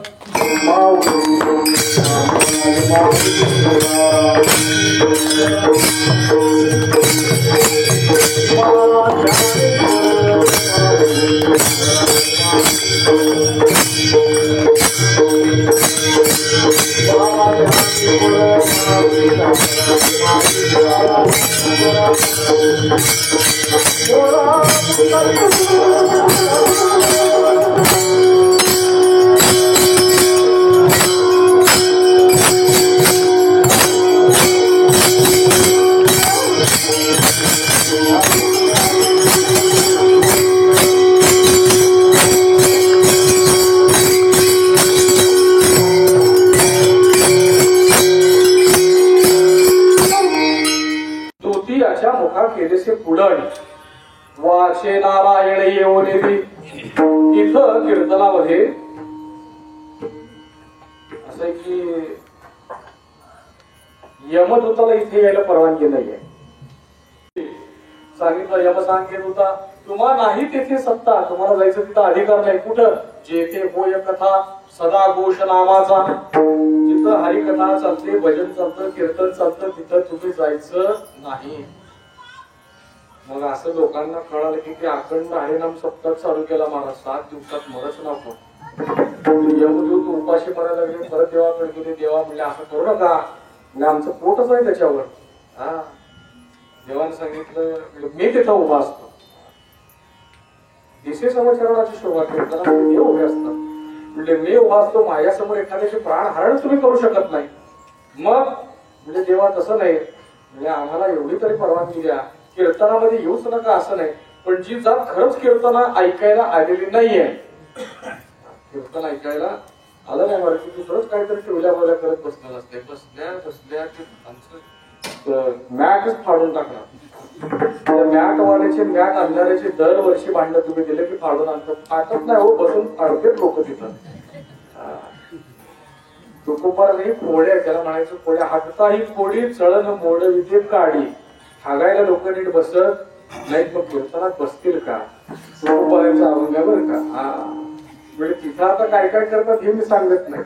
केलेसे पुढण वाचे नारायण येऊन इथं कीर्तनामध्ये असं आहे की यमदूताला इथे यायला परवानगी नाहीये. सांगितलं यम सांगेत होता तुम्हा नाही तेथे सत्ता, तुम्हाला जायचं तिथं अधिकार नाही. कुठं? जेथे होय कथा सदा घोष नामाचा, जिथं हरिकथा चालते, भजन चालतं, कीर्तन चालतं, तिथं तुम्ही जायचं नाही. मग असं लोकांना कळालं की अखंड हरिनाम सप्ताह चालू केला महाराज 7 दिवसात मरच नको. यमदूत उपाशी मरायला लागले. परत देवाकडे गेले. देवा म्हणले असं करू नका, म्हणजे आमचं पोटच आहे त्याच्यावर. हा देवाने सांगितलं मी तिथं उभा असतो. दिसे समाचाराची शोभा करताना देव उभे असतात. म्हणजे मी उभा असतो, माझ्यासमोर एखाद्याचे प्राण हरण तुम्ही करू शकत नाही. मग म्हणजे देवा तसं नाही, म्हणजे आम्हाला एवढी तरी परवानगी द्या, कीर्तनामध्ये येऊच नका असं नाही. पण जी जात खरंच कीर्तन ऐकायला आलेली नाहीये, कीर्तन ऐकायला आलं नाही मला की दुसरंच काहीतरी ठेवल्या बोल्या करत बसलेलं असते. बसल्या बसल्या मॅटच फाडून टाकणार. मॅट वाल्याचे मॅट आणणाऱ्याचे दरवर्षी भांडण तुम्ही दिले की फाडून आणतात. फाटत नाही हो, बसून फाडतेच लोक तिथं. तुकोबार नाही फोड्या, त्याला म्हणायचं फोड्या हाकताही फोडी चळण मोड विद्ये काढी. हागायला लोक नीट बसत नाहीत, मग कीर्तनात बसतील का? तुकोबाराच्या अभंगावर का? हा म्हणजे तिथं आता काय काय करतात हे मी सांगत नाही,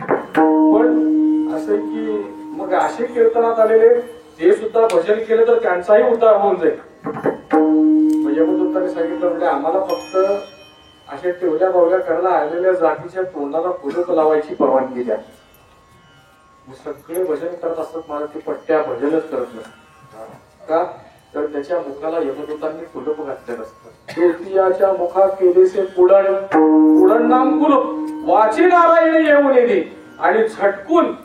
पण असं की मग असे कीर्तनात आलेले ते सुद्धा भजन केले तर त्यांचाही उद्धार होऊन जाईल. यमदूतांनी सांगितलं म्हणजे आम्हाला फक्त अशा टेवल्या बावल्या करायला आलेल्या जातीच्या तोंडाला कुलूप लावायची परवानगी द्या. सगळे भजन करत असतात मला ते पट्ट्या भजनच करत नसतात का? तर त्याच्या मुखाला यमदूतांनी कुलूप घातलेलं असतं. तृतीयाच्या मुखा केलेसे पुढण, पुढण नाम कुलूप वाची नारायण येऊन येते. आणि झटकून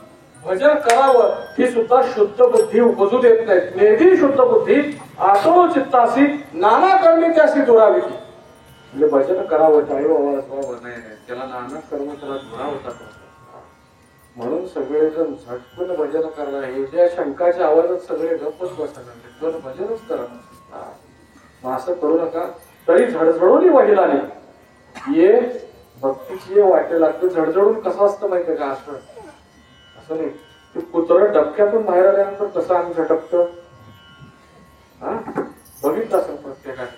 भजन करावं ही सुद्धा शुद्ध बुद्धी उपजू देत नाहीत. नेदी शुद्ध बुद्धी आसो चित्तासी नाना कर्मी त्याशी दुरावी. म्हणजे भजन करावं टाळी व्हावं नाही, त्याला नाना कर्म त्याला दुरा होता. म्हणून सगळेजण झटकून भजन करणार. हे ज्या शंकाच्या आवाजात सगळे गप्पच बसतात, पण भजनच करा. मग असं करू नका. तरी झडझडून वहिला नाही ये भक्तीची ये वाटेल लागतं. झडझडून कसं असतं माहितीये का? असं नाही ते कुत्र डबक्यातून बाहेर आल्यानंतर कसं आम्ही झटकतो हा बघितलं असेल प्रत्येकाने.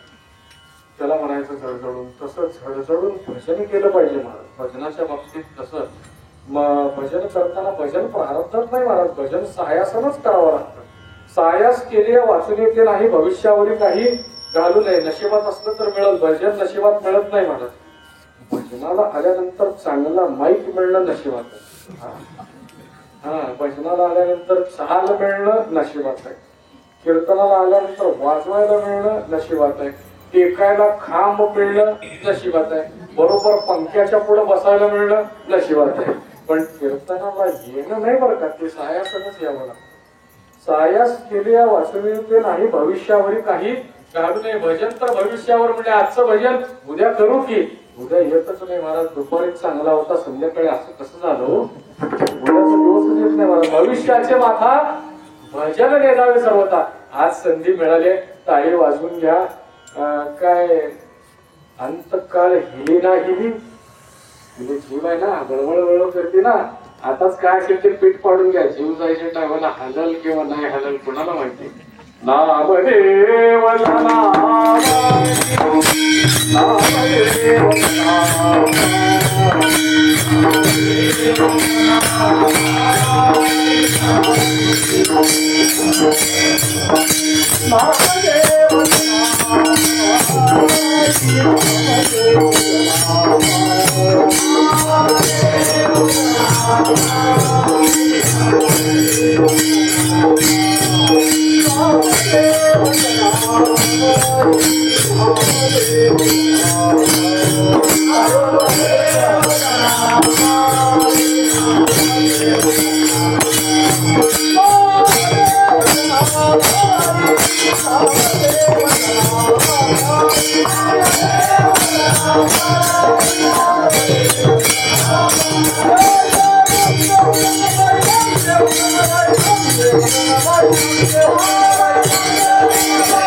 त्याला म्हणायचं झडझडून. तसं झडझडून भजन केलं पाहिजे महाराज. भजनाच्या बाबतीत तसं भजन करताना भजन प्रारब्धात नाही महाराज, भजन सायासनच करावं लागतं. सायास केले वाचून येते नाही, भविष्यावरील काही घालू नये. नशिबात असलं तर मिळेल, भजन नशिबात मिळत नाही महाराज. भजनाला आल्यानंतर चांगला माईक मिळणं नशिबात आहे. हा भजनाला आल्यानंतर चाल मिळणं नशिबात आहे. कीर्तनाला आल्यानंतर वाजवायला मिळणं नशिबात आहे. टेकायला खांब मिळणं नशिबात आहे. बरोबर पंख्याच्या पुढे बसायला मिळणं नशिबात आहे. पण कीर्तनाला येणं नाही बरं का, ते सायासनच यावं लागतं. सायास केले वाचून ते नाही, भविष्यावरील काही घालू नये. भजन तर भविष्यावर म्हणजे आजचं भजन उद्या करू की, उद्या येतच नाही महाराज. दुपारी चांगला होता, संध्याकाळी असं कसं झालं? उद्याचा दिवसच येत नाही महाराज. भविष्याचे माथा भजन नेदावे सर्वता. आज संधी मिळाली, टाळी वाजवून घ्या. काय अंतकाल हिली ना हिली, म्हणजे जीव आहे ना बळबळ करते ना. आताच काय असेल ते पीठ पाडून घ्या. जीव जायच्या टायमाला हलल किंवा नाही हलल कुणाला माहिती. Namdev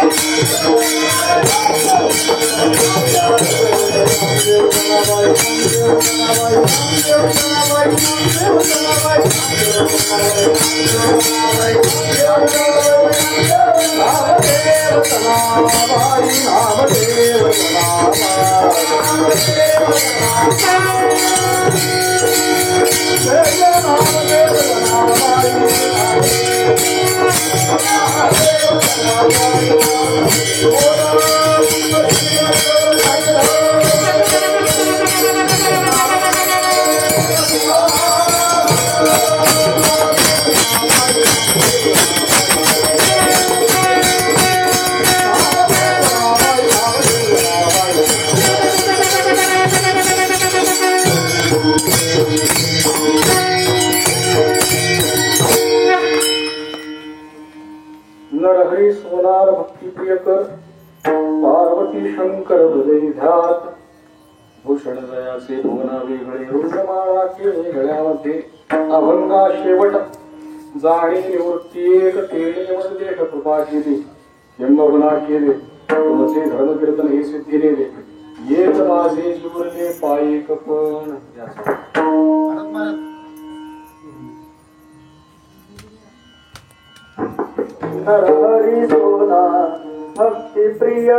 Thank you. नरहरी सोनार भक्ती प्रियकर पार्वती शंकर हृदय ध्यात भूषण जयाचे भुवना वेगळे रुद्रमाळा केळे गळ्यामध्ये अभंगा शेवट जाणे निवृत्ती एक तेणे देश कृपा केली यमगुणा केले तुमचे धर्म कीर्तन हे सिद्धी नेले येत माझे जुळले पायिक पण हरी सोना भक्ति प्रिय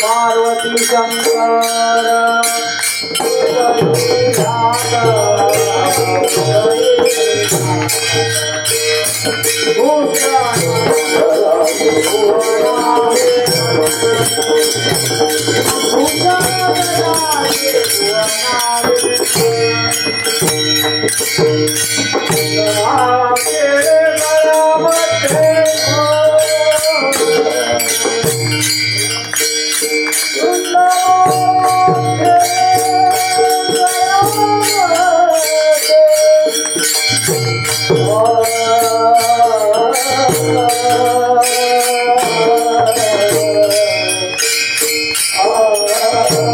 पार्वती Oh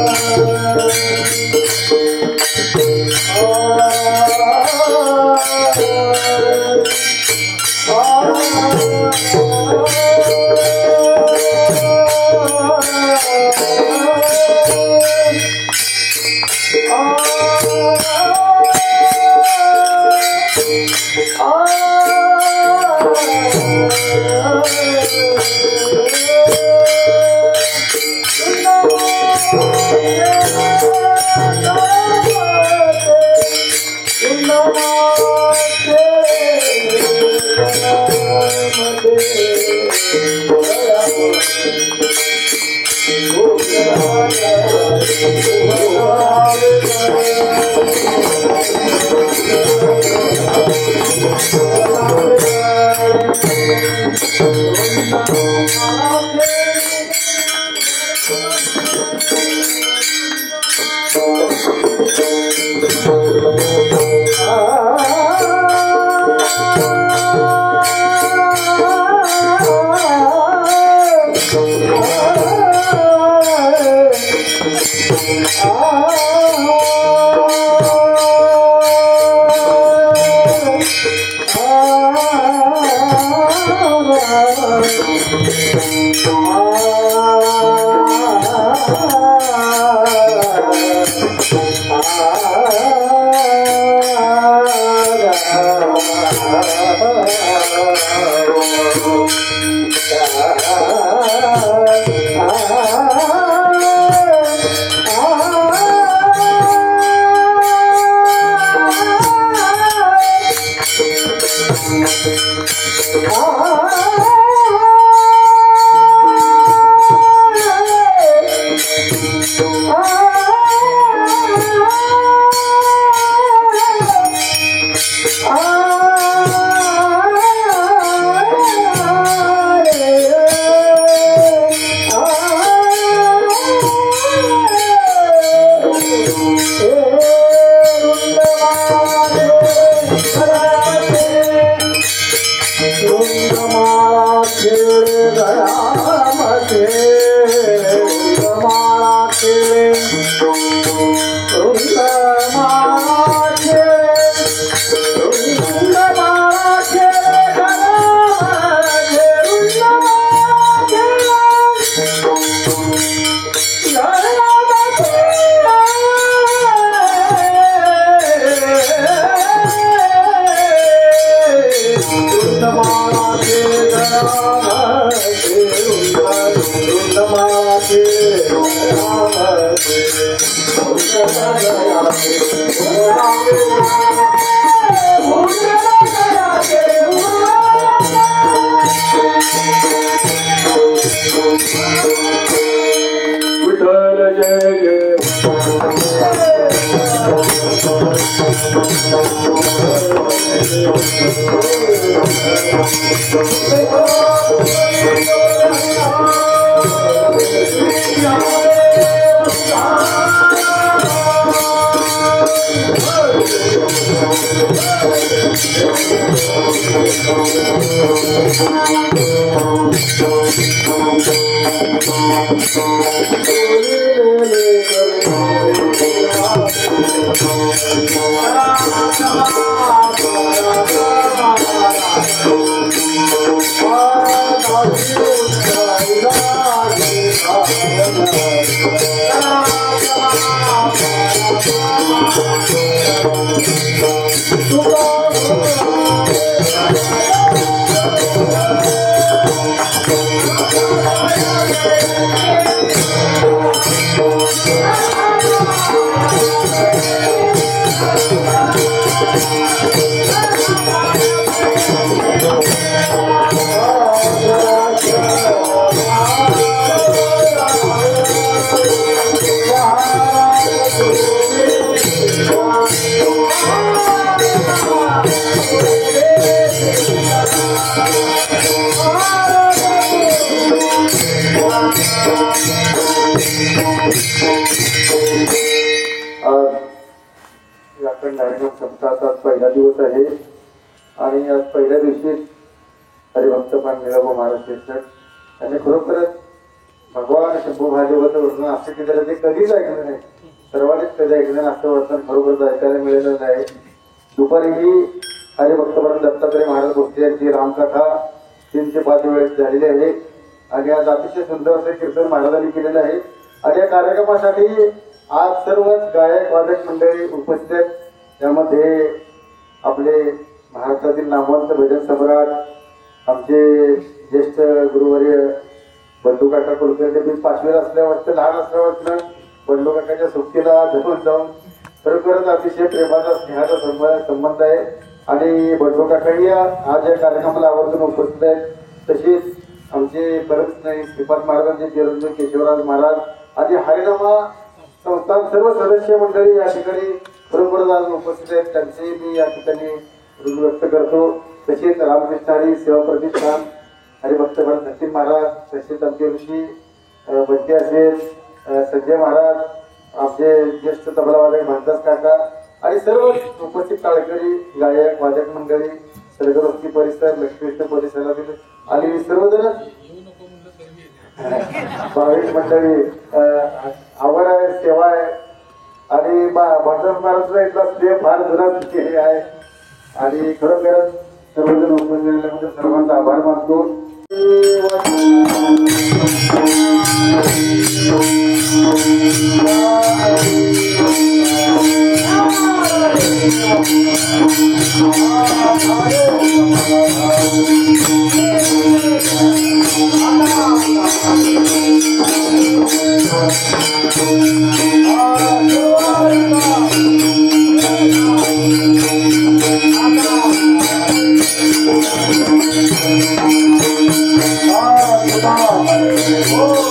विठ्ठल जय जय सप्ताहाचा पहिला दिवस आहे आणि आज पहिल्या दिवशी हरिभक्त मिळावं महाराष्ट्र त्यांनी खरोखरच भगवान शंभू महादेवाचं वर्णन असं केलेलं ते कधीच ऐकलं नाही. सर्वांनीच कधी ऐकलं असं वर्णन खरोखरच ऐकायला मिळालेलं नाही. दुपारी ही हरिभक्त दत्तात्रय महाराज भोसले यांची रामकथा 3 ते 5 वेळेस झालेली आहे आणि आज अतिशय सुंदर असं कीर्तन महाराजांनी केलेलं आहे. आणि या कार्यक्रमासाठी आज सर्वच गायक वादक मंडळी उपस्थित आहेत. त्यामध्ये आपले महाराष्ट्रातील नामवंत भजन सम्राट आमचे ज्येष्ठ गुरुवर्य बंडू काका कुलकर्णी. ते 5वीला असल्यावर लहान असल्यावर बंडू काकाच्या सुट्टीला धरून जाऊन खरोखरच अतिशय प्रेमाचा स्नेहाचा संबंध आहे आणि बंडू काकाही आज या कार्यक्रमाला आवर्जून उपस्थित आहेत. तसेच आमचे परत श्रीपाद महाराजांचे चिरंजीव केशवराज महाराज आणि हरिनामा संस्थान सर्व सदस्य मंडळी या ठिकाणी खरोखरच आज उपस्थित आहेत. त्यांचे मी या ठिकाणी ऋण व्यक्त करतो. तसेच रामकृष्ण हरी सेवा प्रतिष्ठान हरिभक्त सचिन महाराज, तसेच आमचे ऋषी बंटी असेल, संजय महाराज, आमचे ज्येष्ठ तबलावादक भानदास काका आणि सर्व उपस्थित टाळकरी गायक वादक मंडळी सरगवस्ती परिसर लक्ष्मीष्ट परिसरातील आलेली सर्वजण भाविक मंडळी आवड आहे, सेवा आहे आणि भटनाथ महाराजचा इथला स्त्रिय फार जुना हे आहे आणि खरोखरच सर्वजण उपस्थित राहिल्याबद्दल सर्वांचा आभार मानतो. Oh,